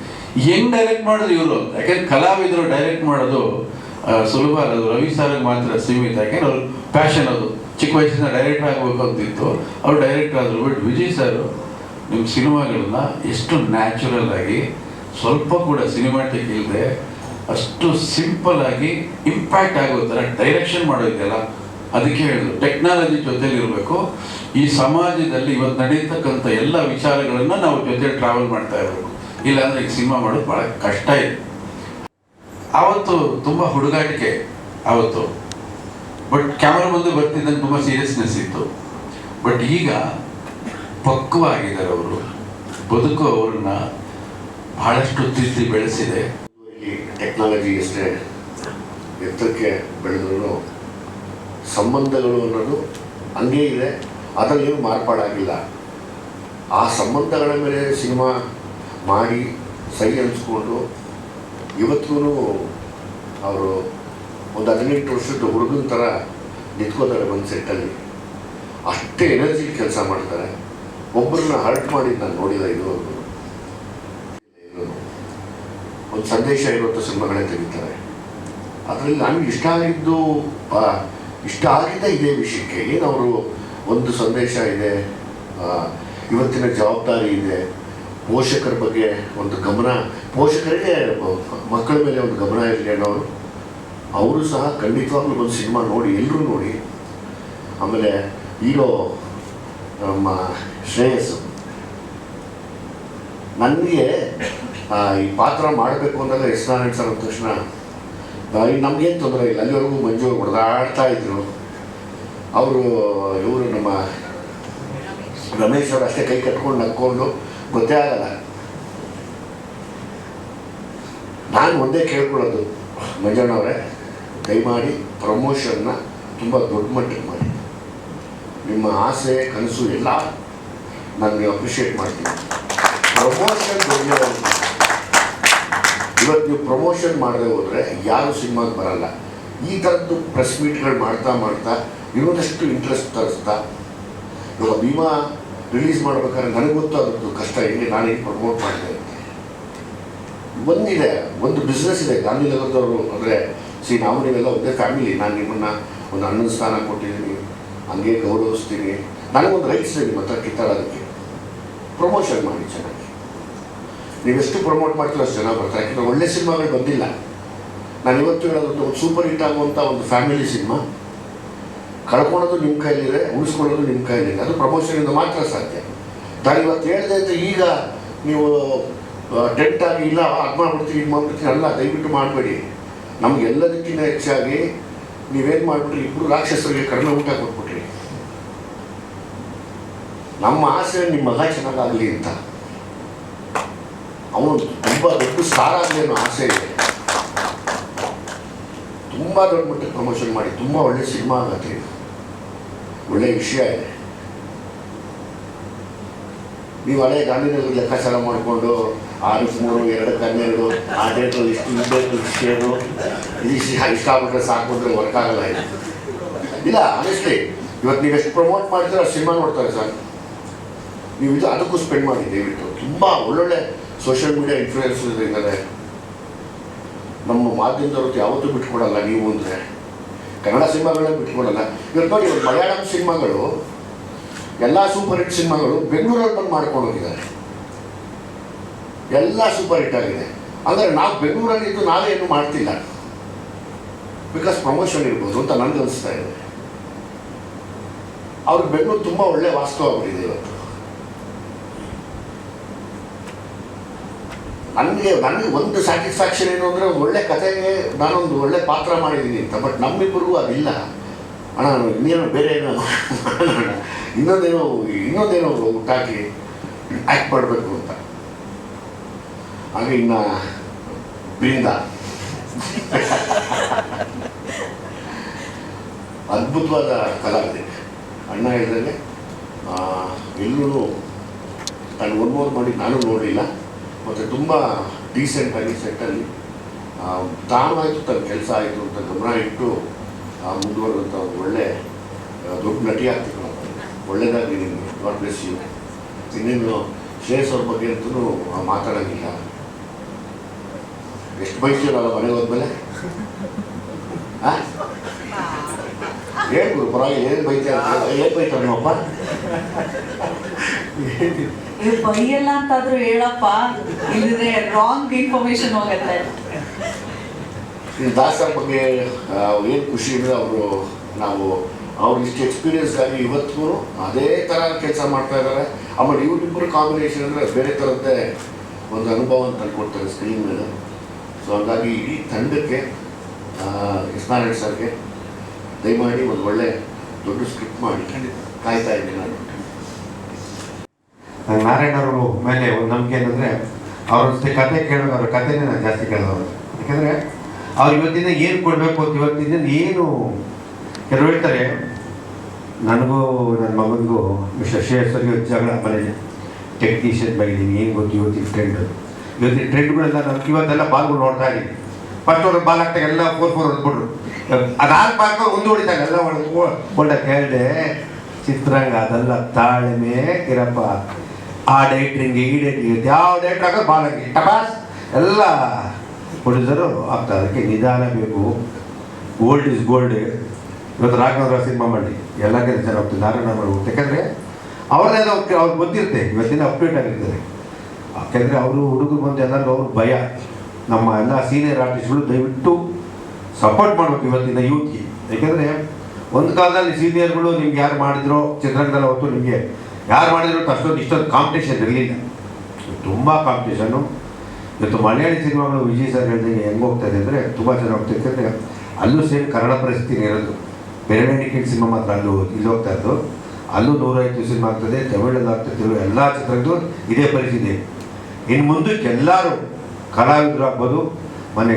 ಹೆಂಗೆ ಡೈರೆಕ್ಟ್ ಮಾಡೋದು ಇವರು ಅಂತ. ಯಾಕೆಂದ್ರೆ ಕಲಾವಿದರು ಡೈರೆಕ್ಟ್ ಮಾಡೋದು ಸುಲಭ ಅಲ್ಲ, ಅದು ರವಿ ಸರ್ಗೆ ಮಾತ್ರ ಸೀಮಿತ. ಯಾಕೆಂದ್ರೆ ಅವ್ರ ಪ್ಯಾಷನ್ ಅದು. ಚಿಕ್ಕ ವಯಸ್ಸಿನ ಡೈರೆಕ್ಟರ್ ಆಗಬೇಕು ಅಂತಿತ್ತು, ಅವ್ರು ಡೈರೆಕ್ಟರ್ ಆದರು. ಬಟ್ ವಿಜಯ್ ಸರ್ ನಿಮ್ಮ ಸಿನಿಮಾಗಳನ್ನ ಎಷ್ಟು ನ್ಯಾಚುರಲ್ ಆಗಿ, ಸ್ವಲ್ಪ ಕೂಡ ಸಿನಿಮಾಟಿಕ್ ಇಲ್ಲದೆ, ಅಷ್ಟು ಸಿಂಪಲ್ ಆಗಿ ಇಂಪ್ಯಾಕ್ಟ್ ಆಗೋ ಥರ ಡೈರೆಕ್ಷನ್ ಮಾಡೋದಿದೆಯಲ್ಲ, ಅದಕ್ಕೆ ಹೇಳಿದ್ರು ಟೆಕ್ನಾಲಜಿ ಜೊತೆಲಿ ಇರಬೇಕು. ಈ ಸಮಾಜದಲ್ಲಿ ಇವತ್ತು ನಡೀತಕ್ಕಂಥ ಎಲ್ಲ ವಿಚಾರಗಳನ್ನು ನಾವು ಜೊತೆಲಿ ಟ್ರಾವೆಲ್ ಮಾಡ್ತಾ ಇರಬೇಕು. ಇಲ್ಲಾಂದ್ರೆ ಈಗ ಸಿನಿಮಾ ಮಾಡೋದು ಭಾಳ ಕಷ್ಟ ಇದೆ. ಆವತ್ತು ತುಂಬ ಹುಡುಗಾಟಿಕೆ ಆವತ್ತು, ಬಟ್ ಕ್ಯಾಮ್ರಾ ಮುಂದೆ ಬರ್ತಿದ್ದಂಗೆ ತುಂಬ ಸೀರಿಯಸ್ನೆಸ್ ಇತ್ತು. ಬಟ್ ಈಗ ಪಕ್ವವಾಗಿದ್ದಾರೆ ಅವರು. ಬದುಕು ಅವ್ರನ್ನ ಬಹಳಷ್ಟು ತಿದ್ದಿ ಬೆಳೆಸಿದೆ. ಈ ಟೆಕ್ನಾಲಜಿ ಎಷ್ಟೇ ಎತ್ತರಕ್ಕೆ ಬೆಳೆದ್ರೂ ಸಂಬಂಧಗಳು ಅನ್ನೋದು ಹಂಗೇ ಇದೆ, ಅದರಲ್ಲೇನು ಮಾರ್ಪಾಡಾಗಿಲ್ಲ. ಆ ಸಂಬಂಧಗಳ ಮೇಲೆ ಸಿನಿಮಾ ಮಾಡಿ ಸೈ ಅನಿಸ್ಕೊಂಡು ಇವತ್ತಿಗೂ ಅವರು ಒಂದು 18 ವರ್ಷದ ಹುಡುಗನ ಥರ ನಿಂತ್ಕೋತಾರೆ ಒಂದು ಸೆಟ್ಟಲ್ಲಿ. ಅಷ್ಟೇ ಎನರ್ಜಿ ಕೆಲಸ ಮಾಡ್ತಾರೆ. ಒಬ್ಬರನ್ನ ಹರ್ಟ್ ಮಾಡಿದ್ದು ನಾನು ನೋಡಿಲ್ಲ ಇದುವರೆಗೂ. ಒಂದು ಸಂದೇಶ ಇರುವಂಥ ಸಿನಿಮಾಗಳೇ ತೆಗಿತಾರೆ. ಅದರಲ್ಲಿ ನನಗೆ ಇಷ್ಟ ಆಗಿದ್ದ ಇದೇ ವಿಷಯಕ್ಕೆ ಏನು ಅವರು ಒಂದು ಸಂದೇಶ ಇದೆ, ಇವತ್ತಿನ ಜವಾಬ್ದಾರಿ ಇದೆ, ಪೋಷಕರ ಬಗ್ಗೆ ಒಂದು ಗಮನ, ಪೋಷಕರಿಗೆ ಮಕ್ಕಳ ಮೇಲೆ ಒಂದು ಗಮನ ಇರಲಿ ಅನ್ನೋರು. ಅವರು ಸಹ ಖಂಡಿತವಾಗ್ಲೂ ಒಂದು ಸಿನಿಮಾ ನೋಡಿ, ಎಲ್ಲರೂ ನೋಡಿ. ಆಮೇಲೆ ಹೀರೋ ನಮ್ಮ ಶ್ರೇಯಸ್, ನನಗೆ ಈ ಪಾತ್ರ ಮಾಡಬೇಕು ಅಂದಾಗ ಎಸ್ ನಾರಾಯಣ್ ಸರ್ ಅಂದ ತಕ್ಷಣ ನಮಗೇನು ತೊಂದರೆ ಇಲ್ಲ. ಅಲ್ಲಿವರೆಗೂ ಮಂಜು ಹೊಡೆದಾಡ್ತಾ ಇದ್ರು. ಇವರು ನಮ್ಮ ರಮೇಶ್ ಅವರು ಅಷ್ಟೇ ಕೈ ಕಟ್ಕೊಂಡು ನಕ್ಕೊಂಡು ಗೊತ್ತೇ ಆಗಲ್ಲ. ನಾನು ಒಂದೇ ಕೇಳ್ಕೊಳ್ಳೋದು, ಮಂಜಣ್ಣವರೇ ದಯಮಾಡಿ ಪ್ರಮೋಷನ್ನ ತುಂಬ ದೊಡ್ಡ ಮಟ್ಟಿಗೆ ಮಾಡಿ. ನಿಮ್ಮ ಆಸೆ ಕನಸು ಎಲ್ಲ ನಾನು ಅಪ್ರಿಷಿಯೇಟ್ ಮಾಡ್ತೀನಿ. ಪ್ರಮೋಷನ್ ಇವತ್ತು ನೀವು ಪ್ರಮೋಷನ್ ಮಾಡದೆ ಹೋದರೆ ಯಾರು ಸಿನಿಮಾಗೆ ಬರಲ್ಲ. ಈ ಥರದ್ದು ಪ್ರೆಸ್ ಮೀಟ್ಗಳು ಮಾಡ್ತಾ ಮಾಡ್ತಾ ಇನ್ನೊಂದಷ್ಟು ಇಂಟ್ರೆಸ್ಟ್ ತರಿಸ್ತಾ, ಇವಾಗ ಭೀಮಾ ರಿಲೀಸ್ ಮಾಡ್ಬೇಕಾದ್ರೆ ನನಗೆ ಗೊತ್ತು ಅದ್ರದ್ದು ಕಷ್ಟ ಹೆಂಗೆ ನಾನು ಹೆಂಗೆ ಪ್ರಮೋಟ್ ಮಾಡಿದೆ. ಒಂದಿದೆ, ಒಂದು ಬಿಸ್ನೆಸ್ ಇದೆ. ಗಾಂಧಿನಗರದವರು ಅಂದರೆ ನಾವು ನೀವೆಲ್ಲ ಒಂದೇ ಫ್ಯಾಮಿಲಿ. ನಾನು ನಿಮ್ಮನ್ನು ಒಂದು ಅಣ್ಣನ ಸ್ಥಾನ ಕೊಟ್ಟಿದ್ದೀನಿ, ಹಂಗೆ ಗೌರವಿಸ್ತೀನಿ. ನನಗೊಂದು ರೈಟ್ಸ್ ಇದೆ ನಿಮ್ಮ ಹತ್ರ ಕಿತ್ತಾಡೋದಕ್ಕೆ. ಪ್ರಮೋಷನ್ ಮಾಡಿ ಚೆನ್ನಾಗಿ. ನೀವೆಷ್ಟು ಪ್ರಮೋಟ್ ಮಾಡ್ತೀರೋ ಅಷ್ಟು ಜನ ಬರ್ತಾರೆ. ಯಾಕೆಂದರೆ ಒಳ್ಳೆ ಸಿನಿಮಾಗಳು ಬಂದಿಲ್ಲ. ನಾನು ಇವತ್ತು ಹೇಳೋದು ಒಂದು ಸೂಪರ್ ಹಿಟ್ ಆಗುವಂಥ ಒಂದು ಫ್ಯಾಮಿಲಿ ಸಿನಿಮಾ ಕಳ್ಕೊಳ್ಳೋದು ನಿಮ್ಮ ಕೈಲಿದೆ, ಉಳಿಸ್ಕೊಳ್ಳೋದು ನಿಮ್ಮ ಕೈಲಿದೆ. ಅದು ಪ್ರಮೋಷನಿಂದ ಮಾತ್ರ ಸಾಧ್ಯ. ನಾನು ಇವತ್ತು ಹೇಳಿದೆ ಅಂತ ಈಗ ನೀವು ಟೆಂಟ್ ಆಗಿ ಇಲ್ಲ ಅದು ಮಾಡ್ಬಿಡ್ತೀನಿ ಇದು ಮಾಡ್ಬಿಡ್ತೀನಿ ಅಲ್ಲ, ದಯವಿಟ್ಟು ಮಾಡಬೇಡಿ. ನಮಗೆಲ್ಲದಕ್ಕಿಂತ ಹೆಚ್ಚಾಗಿ ನೀವೇನು ಮಾಡಿಬಿಟ್ರಿ, ಇಬ್ಬರು ರಾಕ್ಷಸರಿಗೆ ಕಡಿಮೆ ಊಟ ಕೊಟ್ಬಿಟ್ರಿ. ನಮ್ಮ ಆಸೆ ನಿಮ್ಮ ಮಗ ಚೆನ್ನಾಗಾಗಲಿ ಅಂತ. ಅವನು ತುಂಬ ದೊಡ್ಡ ಸ್ಟಾರ್ ಆಗಲಿ ಅನ್ನೋ ಆಸೆ ಇದೆ. ತುಂಬ ದೊಡ್ಡ ಮಟ್ಟಕ್ಕೆ ಪ್ರಮೋಷನ್ ಮಾಡಿ ತುಂಬ ಒಳ್ಳೆ ಸಿನಿಮಾ ಆಗತ್ತೆ. ಒಳ್ಳೆಯ ವಿಷಯ ಇದೆ. ನೀವು ಹಳೆ ಗಾಂಧಿನಗರ ಲೆಕ್ಕಾಚಾರ ಮಾಡಿಕೊಂಡು 6-3, 2-12 ಆ ಡೇಟಲ್ಲಿ ಇಷ್ಟು ಈ ಡೇಟಲ್ಲಿ ಇಷ್ಟೇನು ಇಷ್ಟಾಗ್ಬಿಟ್ರೆ ಸಾಕು ಅಂದರೆ ವರ್ಕ್ ಆಗಲ್ಲ. ಇದು ಇಲ್ಲ, ಆನೆಸ್ಟ್ಲಿ ಇವತ್ತು ನೀವು ಎಷ್ಟು ಪ್ರಮೋಟ್ ಮಾಡಿದ್ರೆ ಆ ಸಿನಿಮಾ ನೋಡ್ತಾರೆ ಸರ್. ನೀವು ಇದು ಅದಕ್ಕೂ ಸ್ಪೆಂಡ್ ಮಾಡಿ ದಯವಿಟ್ಟು. ತುಂಬ ಒಳ್ಳೊಳ್ಳೆ ಸೋಷಿಯಲ್ ಮೀಡಿಯಾ ಇನ್ಫ್ಲೂಯೆನ್ಸರ್ ಇದ್ದಾರೆ. ನಮ್ಮ ಮಾಧ್ಯಮದವ್ರದ್ದು ಯಾವತ್ತೂ ಬಿಟ್ಕೊಡಲ್ಲ. ನೀವು ಅಂದರೆ ಕನ್ನಡ ಸಿನಿಮಾಗಳನ್ನ ಬಿಟ್ಕೊಡಲ್ಲ. ಇವತ್ತು ನೋಡಿ, ಇವಾಗ ಮಲಯಾಳಂ ಸಿನಿಮಾಗಳು ಎಲ್ಲ ಸೂಪರ್ ಹಿಟ್ ಸಿನಿಮಾಗಳು ಬೆಂಗಳೂರಲ್ಲಿ ಬಂದು ಮಾಡ್ಕೊಂಡು ಹೋಗಿದ್ದಾರೆ. ಎಲ್ಲ ಸೂಪರ್ ಹಿಟ್ ಆಗಿದೆ. ಅಂದರೆ ನಾವು ಬೆಂಗಳೂರಲ್ಲಿ ಇದ್ದು ನಾವೇ ಏನು ಮಾಡ್ತಿಲ್ಲ, ಬಿಕಾಸ್ ಪ್ರಮೋಷನ್ ಇರ್ಬೋದು ಅಂತ ನನಗೆ ಅನಿಸ್ತಾ ಇದೆ. ಅವ್ರಿಗೆ ಬೆಂಗಳೂರು ತುಂಬ ಒಳ್ಳೆ ವಾಸ್ತವವಾಗಿದೆ ಇವತ್ತು. ನನಗೆ ಒಂದು ಸ್ಯಾಟಿಸ್ಫ್ಯಾಕ್ಷನ್ ಏನು ಅಂದರೆ ಒಂದು ಒಳ್ಳೆ ಕಥೆಗೆ ನಾನೊಂದು ಒಳ್ಳೆ ಪಾತ್ರ ಮಾಡಿದ್ದೀನಿ ಅಂತ. ಬಟ್ ನಮ್ಮಿಬ್ಬರಿಗೂ ಅದಿಲ್ಲ. ಅಣ್ಣ ಇನ್ನೇನೋ ಬೇರೆ ಏನೋ ಇನ್ನೊಂದೇನೋ ಹುಟ್ಟಾಕಿ ಆ್ಯಕ್ಟ್ ಮಾಡಬೇಕು ಅಂತ. ಹಾಗೆ ಇನ್ನು ಬೃಂದ ಅದ್ಭುತವಾದ ಕಲಾವಿದೆ. ಅಣ್ಣ ಹೇಳಿದ್ರೆ ಎಲ್ಲೂ ನಾನು ಒನ್ಮೋರ್ ಮಾಡಿ ನಾನು ನೋಡಲಿಲ್ಲ. ಮತ್ತು ತುಂಬ ಡೀಸೆಂಟಾಗಿ ಸೆಟ್ಟಲ್ಲಿ ತಾನಾಯಿತು, ತನ್ನ ಕೆಲಸ ಆಯಿತು ಅಂತ ಗಮನ ಇಟ್ಟು ಮುಂದುವರೆದಂಥ ಒಂದು ಒಳ್ಳೆ ದೊಡ್ಡ ನಟಿ ಆಗ್ತಿತ್ತು. ಒಳ್ಳೆಯದಾಗಿ ನಿಮಗೆ ಗಾಡ್ ಬ್ಲೆಸ್ ಯು. ಇನ್ನೇನು ಶ್ರೇಯಸ್ ಅವ್ರ ಬಗ್ಗೆ ಅಂತೂ ಮಾತಾಡೋಂಗಿಲ್ಲ. ಎಷ್ಟು ಬೈತೀರಲ್ಲ ಮನೆಗೆ ಹೋದ್ಮೇಲೆ ಹೇಳ್ಬೋದು ಪರವಾಗಿ ಏನು ಬೈತಾರೆ ನಿಮ್ಮಪ್ಪ? ಬೈಯಲ್ಲ ಅಂತಾದ್ರೂ ಹೇಳಪ್ಪ, ಇಲ್ಲದ್ರೆ ರಾಂಗ್ ಇನ್ಫಾರ್ಮೇಶನ್ ಹೋಗುತ್ತೆ. ದಾಸರ ಬಗ್ಗೆ ಏನು ಖುಷಿ ಅಂದರೆ ನಾವು ಅವ್ರು ಇಷ್ಟು ಎಕ್ಸ್ಪೀರಿಯನ್ಸ್ ಆಗಿ ಇವತ್ತು ಅದೇ ಥರ ಕೆಲಸ ಮಾಡ್ತಾ ಇದ್ದಾರೆ. ಆಮೇಲೆ ಇವರಿಬ್ಬರು ಕಾಂಬಿನೇಷನ್ ಅಂದರೆ ಬೇರೆ ಥರದ್ದೇ ಒಂದು ಅನುಭವ ಅಂತ ಕೊಡ್ತಾರೆ ಸ್ಕ್ರೀನ್ ಮೇಲೆ. ಸೊ ಹಾಗಾಗಿ ಇಡೀ ತಂಡಕ್ಕೆ ನಾರಾಯಣ್ ಸರ್ಗೆ ದಯಮಾಡಿ ಒಂದು ಒಳ್ಳೆ ದೊಡ್ಡ ಸ್ಕ್ರಿಪ್ಟ್ ಮಾಡಿ ಕಾಯ್ತಾ ಇದ್ದೀನಿ ನಾನು. ನಾರಾಯಣ್ ಅವ್ರ ಮೇಲೆ ಒಂದು ನಂಬಿಕೆ ಏನಂದರೆ ಅವ್ರ ಜೊತೆ ಕತೆ ಕೇಳೋದು, ಅವ್ರ ಕಥೆನೇ ನಾನು ಜಾಸ್ತಿ ಕೇಳೋರು. ಯಾಕೆಂದರೆ ಅವ್ರು ಇವತ್ತಿಂದ ಏನು ಕೊಡಬೇಕು ಅಂತ ಇವತ್ತಿಂದ ಏನು ಕೆಲವು ಹೇಳ್ತಾರೆ. ನನಗೂ ನನ್ನ ಮಗನಿಗೂ ಮಿಸ್ಟರ್ ಶ್ರೇಯಸ್ಸರಿಗೆ ಜಗಳ ಮನೇಲಿ ಟೆಕ್ನಿಷಿಯನ್ ಬೈದೀನಿ. ಏನು ಗೊತ್ತು ಇವತ್ತಿನ ಟ್ರೆಂಡ್ಗಳೆಲ್ಲ ನಮ್ಗೆ ಇವತ್ತೆಲ್ಲ ಬಾಲ್ಗಳು ನೋಡ್ತಾ ಇದ್ದೀವಿ. ಫಸ್ಟ್ ಅವ್ರಿಗೆ ಬಾಲ್ ಹಾಕ್ತಾಗ ಎಲ್ಲ 4-4 ಹೊಡೆದ್ಬಿಟ್ರು. ಅದಾದ ಬಾಲ್ಕ ಒಂದು ಹೊಡಿತಾಗ ಎಲ್ಲ ಹೊಡೆದ ಕೇಳಿದೆ. ಚಿತ್ರಾಂಗ ಅದೆಲ್ಲ ತಾಳ್ಮೆ ಇರಪ್ಪ. ಆ ಡೈಟ್ರಿಂಗ್ ಈ ಡೈಟ್ರಿಂಗ್ ಯಾವ ಡೈಟ್ರ್ ಆಗೋದು ಬಾಲ್ ಹಾಕಿ ಟಪಾಸ್ ಎಲ್ಲ ಪ್ರೊಡ್ಯೂಸರು ಆಗ್ತದೆ. ಅದಕ್ಕೆ ನಿಧಾನ ಬೇಕು. Gold is gold. ಇವತ್ತು ರಾಘವೇಂದ್ರ ಸಿನಿಮಾ ಮಾಡಿ ಎಲ್ಲ ಕೆಲಸ ಹೋಗ್ತದೆ, ನಾರಾಯಣ ಮಾಡಿ ಹೋಗ್ತದೆ. ಯಾಕಂದರೆ ಅವ್ರದ್ದೆಲ್ಲ ಅವ್ರಿಗೆ ಗೊತ್ತಿರುತ್ತೆ, ಇವತ್ತಿನ ಅಪ್ಡೇಟ್ ಆಗಿರ್ತದೆ. ಯಾಕೆಂದರೆ ಅವರು ಹುಡುಗರು ಬಂದು ಎಲ್ಲರಿಗೂ ಅವ್ರ ಭಯ. ನಮ್ಮ ಎಲ್ಲ ಸೀನಿಯರ್ ಆರ್ಟಿಸ್ಟ್ಗಳು ದಯವಿಟ್ಟು ಸಪೋರ್ಟ್ ಮಾಡಬೇಕು ಇವತ್ತಿನ ಯೂತ್ಗೆ. ಯಾಕೆಂದರೆ ಒಂದು ಕಾಲದಲ್ಲಿ ಸೀನಿಯರ್ಗಳು ನಿಮ್ಗೆ ಯಾರು ಮಾಡಿದ್ರು ಚಿತ್ರರಂಗದಲ್ಲಿ ಹೊತ್ತು ನಿಮಗೆ ಯಾರು ಮಾಡಿದ್ರು ಇಷ್ಟೊಂದು ಕಾಂಪಿಟೇಷನ್ ಇರಲಿಲ್ಲ. ತುಂಬ ಕಾಂಪಿಟೇಷನ್ನು. ಇವತ್ತು ಮಲಯಾಳಿ ಸಿನಿಮಾಗಳು ವಿಜಯ್ ಸರ್ ಹೇಳಿದಂಗೆ ಹೆಂಗೆ ಹೋಗ್ತಾ ಇದೆ ಅಂದರೆ ತುಂಬ ಚೆನ್ನಾಗಿ ಹೋಗ್ತಾ. ಯಾಕಂದರೆ ಅಲ್ಲೂ ಸೇಮ್ ಕನ್ನಡ ಪರಿಸ್ಥಿತಿ ಇರೋದು. ಬೇರೆ ಟಿಕೆಟ್ ಸಿನಿಮಾ ಮಾತ್ರ ಇಲ್ಲಿ ಹೋಗ್ತಾ ಇದ್ದು. ಅಲ್ಲೂ 150 ಸಿನಿಮಾ ಆಗ್ತದೆ, ತಮಿಳಲ್ಲಿ ಆಗ್ತಿದ್ರು. ಎಲ್ಲ ಚಿತ್ರದ್ದು ಇದೇ ಪರಿಸ್ಥಿತಿ. ಇನ್ನು ಮುಂದಕ್ಕೆ ಎಲ್ಲರೂ ಕಲಾವಿದರು ಆಗ್ಬೋದು. ಮೊನ್ನೆ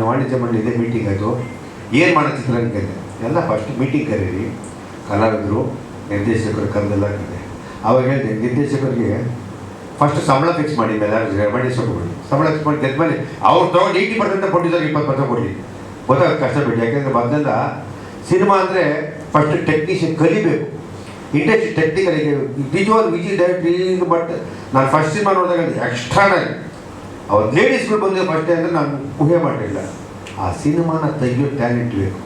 ವಾಣಿಜ್ಯ ಮಂಡಳಿ ಇದೇ ಮೀಟಿಂಗ್ ಆಯಿತು. ಏನು ಮಾಡೋ ಚಿತ್ರರಂಗಕ್ಕೆ ಎಲ್ಲ ಫಸ್ಟ್ ಮೀಟಿಂಗ್ ಕರೀರಿ, ಕಲಾವಿದರು ನಿರ್ದೇಶಕರು ಕರೆದೆಲ್ಲ ಆಗಿದೆ. ಅವಾಗ ಹೇಳಿದೆ ನಿರ್ದೇಶಕರಿಗೆ ಫಸ್ಟ್ ಸಂಬಳ ಫಿಕ್ಸ್ ಮಾಡಿ ಮೇಲೆ ರೆಮಿಡಿಸ್ಕೊಬಿಡಿ, ಸಂಬಳ ಫಿಕ್ಸ್ ಮಾಡಿ ಗೆದ್ಮೇಲೆ ಅವ್ರು ತೊಗೊಂಡು 80% ಪ್ರೊಡ್ಯೂಸರ್ಗೆ 20% ಕೊಡಲಿ, ಗೊತ್ತಾಗ ಕಷ್ಟ ಬಿಡಿ. ಯಾಕೆಂದರೆ ಮೊದಲೆಲ್ಲ ಸಿನಿಮಾ ಅಂದರೆ ಫಸ್ಟ್ ಟೆಕ್ನಿಷಿಯನ್ ಕಲಿಬೇಕು, ಇಂಡಸ್ಟ್ರಿ ಟೆಕ್ನಿಕಲಿಗೆ ನಿಜವಾದ ವಿಜಯ್ ಡೈರೆಕ್ಟ್ರಿ. ಬಟ್ ನಾನು ಫಸ್ಟ್ ಸಿನಿಮಾ ನೋಡಿದಾಗ ಎಕ್ಸ್ಟ್ರಾನಾಗಿ ಅವ್ರು ಲೇಡೀಸ್ಗಳು ಬಂದಿದ್ದು ಫಸ್ಟ್ ಅಂದರೆ ನಾನು ಊಹೆ ಮಾಡಿಲ್ಲ. ಆ ಸಿನಿಮಾನ ತೆಗಿಯೋ ಟ್ಯಾಲೆಂಟ್ ಬೇಕು,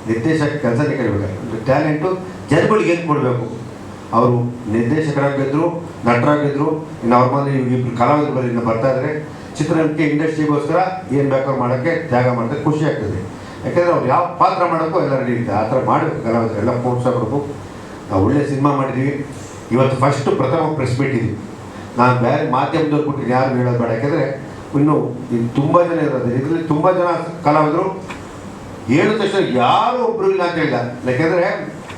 ನಿರ್ದೇಶಕ ಕೆಲಸನೇ ಕಲಿಬೇಕು. ಟ್ಯಾಲೆಂಟು ಜನಗಳಿಗೆ ಏನು ಕೊಡಬೇಕು, ಅವರು ನಿರ್ದೇಶಕರಾಗಿದ್ದರು, ನಟರಾಗಿದ್ದರು, ಇನ್ನು ಅವ್ರ ಮನೆ ಇಬ್ಬರು ಕಲಾವಿದರು ಇನ್ನು ಬರ್ತಾ ಇದ್ದಾರೆ. ಚಿತ್ರರಂಗಕ್ಕೆ ಇಂಡಸ್ಟ್ರಿಗೋಸ್ಕರ ಏನು ಬೇಕಾದ್ರೂ ಮಾಡೋಕ್ಕೆ ತ್ಯಾಗ ಮಾಡ್ತಾರೆ, ಖುಷಿ ಆಗ್ತದೆ. ಯಾಕೆಂದರೆ ಅವ್ರು ಯಾವ ಪಾತ್ರ ಮಾಡೋಕ್ಕೂ ಎಲ್ಲ ರೆಡಿ ಇರುತ್ತೆ, ಆ ಥರ ಮಾಡಬೇಕು ಕಲಾವಿದರು, ಎಲ್ಲ ಪ್ರೋತ್ಸಾಹಬೇಕು. ನಾವು ಒಳ್ಳೆ ಸಿನಿಮಾ ಮಾಡಿದ್ದೀವಿ. ಇವತ್ತು ಫಸ್ಟು ಪ್ರಥಮ ಪ್ರೆಸ್ ಮೀಟ್ ಇದ್ದೀವಿ. ನಾನು ಬೇರೆ ಮಾಧ್ಯಮದವ್ರು ಕೊಟ್ಟಿದ್ದೀನಿ, ಯಾರು ಹೇಳೋದು ಬೇಡ. ಯಾಕೆಂದರೆ ಇನ್ನು ಇದು ತುಂಬ ಜನ ಇರೋದು, ಇದರಲ್ಲಿ ತುಂಬ ಜನ ಕಲಾವಿದರು ಹೇಳಿದ ತಕ್ಷಣ ಯಾರೂ ಒಬ್ಬರು ಇಲ್ಲ ಅಂತ ಹೇಳಿಲ್ಲ. ಯಾಕೆಂದರೆ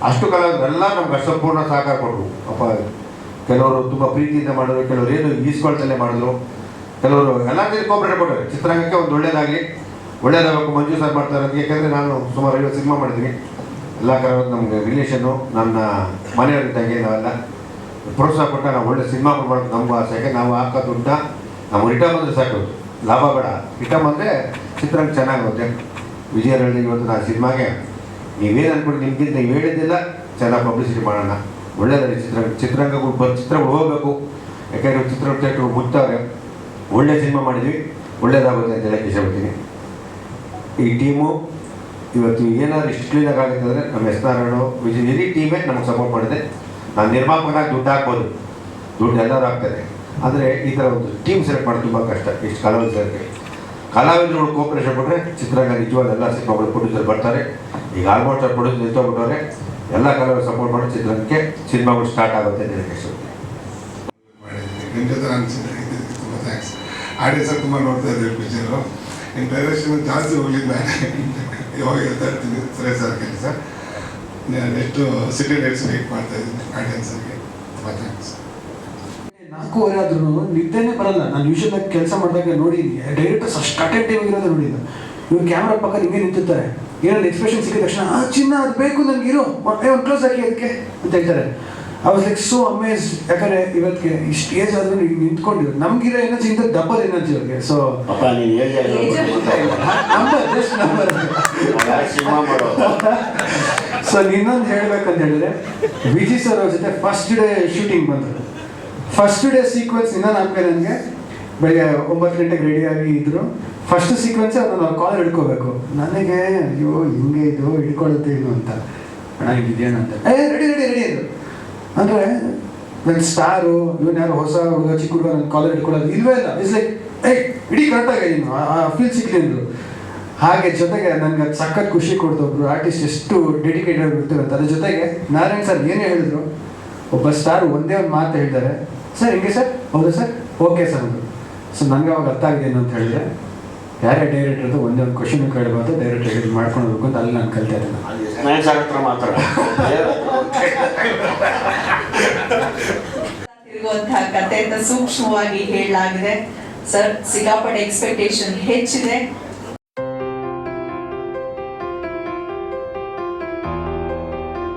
ಅಷ್ಟು ಕಲಾವಿದರೆಲ್ಲ ನಮ್ಗೆ ಅಷ್ಟು ಸಂಪೂರ್ಣ ಸಹಕಾರ ಕೊಟ್ಟರು. ಅಪ್ಪ ಕೆಲವರು ತುಂಬ ಪ್ರೀತಿಯಿಂದ ಮಾಡಿದ್ರು, ಕೆಲವರು ಏನು ಈಸ್ಕೊಳ್ತಲ್ಲೇ ಮಾಡಿದ್ರು, ಕೆಲವರು ಎಲ್ಲ ರೀತಿ ಕೋಪರೇಟ್ ಕೊಟ್ಟರು. ಚಿತ್ರರಂಗಕ್ಕೆ ಒಂದು ಒಳ್ಳೇದಾಗಬೇಕು ಮಂಜು ಸರ್ ಮಾಡ್ತಾರೆ. ಯಾಕೆಂದರೆ ನಾನು ಸುಮಾರು 50 ಸಿನಿಮಾ ಮಾಡಿದ್ದೀನಿ. ಎಲ್ಲ ಕಲಾವಿದರು ನಮಗೆ ರಿಲೇಷನ್ನು, ನನ್ನ ಮನೆಯವರಿದ್ದಂಗೆ ನಾವೆಲ್ಲ ಪ್ರೋತ್ಸಾಹ ಕೊಟ್ಟ ನಾವು ಒಳ್ಳೆ ಸಿನಿಮಾ ಮಾಡೋದು ನಮಗೂ ಆಸೆ. ಯಾಕೆ ನಾವು ಹಾಕೋ ದುಡ್ಡ ನಾವು ರಿಟರ್ನ್ ಬಂದರೆ ಸಾಕು, ಲಾಭ ಬೇಡ. ರಿಟರ್ನ್ ಬಂದರೆ ಚಿತ್ರರಂಗ ಚೆನ್ನಾಗುತ್ತೆ. ವಿಜಯರಲ್ಲಿ ಇವತ್ತು ನಾನು ಸಿನಿಮಾಗೆ ನೀವೇನು ಅಂದ್ಬಿಟ್ಟು ನಿಮ್ಗಿಂತ ನೀವು ಹೇಳಿದ್ದಿಲ್ಲ, ಚೆನ್ನಾಗಿ ಪಬ್ಲಿಸಿಟಿ ಮಾಡೋಣ, ಒಳ್ಳೆಯದಾಗಿ ಚಿತ್ರಗಳು ಹೋಗಬೇಕು. ಯಾಕೆಂದರೆ ಥಿಯೇಟ್ರು ಮುಚ್ತವ್ರೆ. ಒಳ್ಳೆ ಸಿನಿಮಾ ಮಾಡಿದ್ವಿ, ಒಳ್ಳೇದಾಗುತ್ತೆ ಅಂತ ಹೇಳಕ್ಕೆ ಇಷ್ಟಪಡ್ತೀನಿ. ಈ ಟೀಮು ಇವತ್ತು ಏನಾದರೂ ಇಷ್ಟು ಕ್ಲೀನಾಗಿ ಆಗುತ್ತೆ ಅಂದರೆ ನಮ್ಮ ಎಸ್ ನಾರಾಯಣ ವಿಜಯ್ ಇಡೀ ಟೀಮೇ ನಮಗೆ ಸಪೋರ್ಟ್ ಮಾಡಿದೆ. ನಾನು ನಿರ್ಮಾಪಕನಾಗಿ ದುಡ್ಡು ಹಾಕ್ಬೋದು, ದುಡ್ಡು ಎಲ್ಲರೂ ಆಗ್ತದೆ, ಆದರೆ ಈ ಥರ ಒಂದು ಟೀಮ್ ಸೆಲೆಕ್ಟ್ ಮಾಡೋದು ತುಂಬ ಕಷ್ಟ. ಇಷ್ಟು ಕಲಾವಿದರು ಕೋಪರೇಷನ್ ಕೊಟ್ಟರೆ ಚಿತ್ರರಂಗ ನಿಜವಾದ ಎಲ್ಲ ಸಿನಿಮಾಗಳು ಪ್ರೊಡ್ಯೂಸರ್ ಬರ್ತಾರೆ. ಈಗ ಆಲ್ಮೋಸ್ಟ್ ಪ್ರೊಡ್ಯೂಸರ್ ನಿಂತೋಗ್ಬಿಟ್ಟವ್ರೆ. ಎಲ್ಲ ಕಲಾವಿದರು ಸಪೋರ್ಟ್ ಮಾಡಿ ಚಿತ್ರರಂಗಕ್ಕೆ ಸಿನಿಮಾಗಳು ಸ್ಟಾರ್ಟ್ ಆಗುತ್ತೆ ಅಂತ ಹೇಳಕ್ಕೆ ಇಷ್ಟಪಡ್ತೀನಿ. ನಿಮ್ಮ ಜೊತೆ ನಾನು ಚೆನ್ನಾಗಿದ್ದೀನಿ, ತುಂಬ ಥ್ಯಾಂಕ್ಸ್. ಆಡಿಯನ್ಸ್ ತುಂಬ ನೋಡ್ತಾ ಇದ್ದೀವಿ ಪಿಕ್ಚರು. ನಿಮ್ಮ ಡೈರೆಕ್ಷನ್ ಜಾಸ್ತಿ ಹೋಗಲಿಲ್ಲ, ಇವಾಗ ಹೇಳ್ತಾ ಇರ್ತೀನಿ ಸರಿ ಸರ್ ಕೆಲಸ. ನೆಕ್ಸ್ಟು ಸಿಟಿ ಡೇಟ್ಸ್ ವೇಟ್ ಮಾಡ್ತಾ ಇದ್ದೀನಿ ಆಡಿಯನ್ಸರಿಗೆ. ತುಂಬ ಥ್ಯಾಂಕ್ಸ್. 4:15 ಆದ್ರೂ ನಿದ್ದೆನೇ ಬರಲ್ಲ. ನಾನು ಯೂಶಲ್ ಕೆಲಸ ಮಾಡಿದಾಗ ನೋಡಿದ್ದೀನಿ, ಡೈರೆಕ್ಟರ್ಸ್ ಅಷ್ಟು ಅಟೆಂಟಿವ್ ಇರೋದು ನೋಡಿಲ್ಲ. ಇವ್ರು ಕ್ಯಾಮ್ರಾ ಪಕ್ಕ ನಿಮಗೆ ನಿಂತಿರ್ತಾರೆ, ಏನಾದ್ರು ಎಕ್ಸ್ಪ್ರೆಷನ್ ಸಿಕ್ಕಿದ ತಕ್ಷಣ ಚಿನ್ನ ಅದು ಬೇಕು ನನಗೆ ಇರೋ ಒಂದು ಕ್ಲೋಸ್ ಹಾಕಿ ಅದಕ್ಕೆ ಅಂತ ಹೇಳ್ತಾರೆ. I was like so amazed. ಯಾಕಂದರೆ ಇವತ್ತಿಗೆ ಇಷ್ಟು ಏಜ್ ಆದ್ರೂ ಈಗ ನಿಂತ್ಕೊಂಡಿರೋ ನಮಗಿರೋ ಎನರ್ಜಿ ಇಂದ ಡಬಲ್ ಎನರ್ಜಿ ಅವ್ರಿಗೆ. ಸೊ ಸೊ ಇನ್ನೊಂದು ಹೇಳ್ಬೇಕಂತ ಹೇಳಿದ್ರೆ, ವಿಜಯ್ ಸರ್ ಅವ್ರ ಜೊತೆ ಫಸ್ಟ್ ಡೇ ಶೂಟಿಂಗ್ ಬಂದರು. ಫಸ್ಟ್ ಡೇ ಸೀಕ್ವೆನ್ಸ್ ಇನ್ನೂ ನನಗೆ ಬೆಳಗ್ಗೆ 9 ಗಂಟೆಗೆ ರೆಡಿಯಾಗಿ ಇದ್ರು. ಫಸ್ಟ್ ಸೀಕ್ವೆನ್ಸೇ ಅದನ್ನು ಅವ್ರು ಕಾಲರ್ ಹಿಡ್ಕೋಬೇಕು. ನನಗೆ ಅಯ್ಯೋ ಹಿಂಗೆ ಇದು ಹಿಡ್ಕೊಳ್ಳುತ್ತೆ ಏನು ಅಂತ, ಅಣ್ಣ ಹಿಂಗಿದೆಯಣ್ಣ ಅಂತ, ರೆಡಿ ಇದು ಅಂದರೆ ನನ್ನ ಸ್ಟಾರು ಇವನು ಯಾರು ಹೊಸ ಹುಡುಗ ಚಿಕ್ಕ ಹುಡುಗ ನನ್ನ ಕಾಲರ್ ಹಿಡ್ಕೊಳ್ಳೋದು ಇಲ್ವೇ ಇಲ್ಲ. ಇಟ್ಸ್ ಲೈಕ್ ಇಡೀ ಕರೆಕ್ಟಾಗಿ ನೀನು ಆ ಫೀಲ್ ಸಿಕ್ಲಿ ಅಂದರು. ಹಾಗೆ ಜೊತೆಗೆ ನನಗೆ ಅದು ಸಖತ್ ಖುಷಿ ಕೊಡ್ತು. ಒಬ್ರು ಆರ್ಟಿಸ್ಟ್ ಎಷ್ಟು ಡೆಡಿಕೇಟೆಡ್ ಇರ್ತೀರಂತ. ಅದ್ರ ಜೊತೆಗೆ ನಾರಾಯಣ್ ಸರ್ ಏನೇ ಹೇಳಿದ್ರು, ಒಬ್ಬ ಸ್ಟಾರ್ ಒಂದೇ ಒಂದು ಮಾತು ಹೇಳ್ತಾರೆ, ಸರ್ ಹಿಂಗೆ ಸರ್, ಹೌದು ಸರ್, ಓಕೆ ಸರ್ ಅಂದರು. ಸೊ ನನಗೆ ಅವಾಗ ಅರ್ಥ ಆಗಿದೆ ಏನು ಅಂತ ಹೇಳಿದ್ರೆ, ಯಾರೇ ಡೈರೆಕ್ಟರ್ದು ಒಂದೇ ಒಂದು ಕ್ವಶನ್ ಕೇಳಬಾರ್ದು, ಡೈರೆಕ್ಟರ್ ಹೇಳಿ ಮಾಡ್ಕೊಂಡು ಹೋಗ್ಬೇಕು ಅಂತ ಅಲ್ಲಿ ನಾನು ಕಲಿತಾ ಇದ್ದೀನಿ. ತಿರುಗುವಂತಹ ಕಥೆಯನ್ನು ಸೂಕ್ಷ್ಮವಾಗಿ ಹೇಳಲಾಗಿದೆ. ಸರ್ ಸಿಕ್ಕಾಪಟ್ಟೆ ಎಕ್ಸ್ಪೆಕ್ಟೇಷನ್ ಹೆಚ್ಚಿದೆ.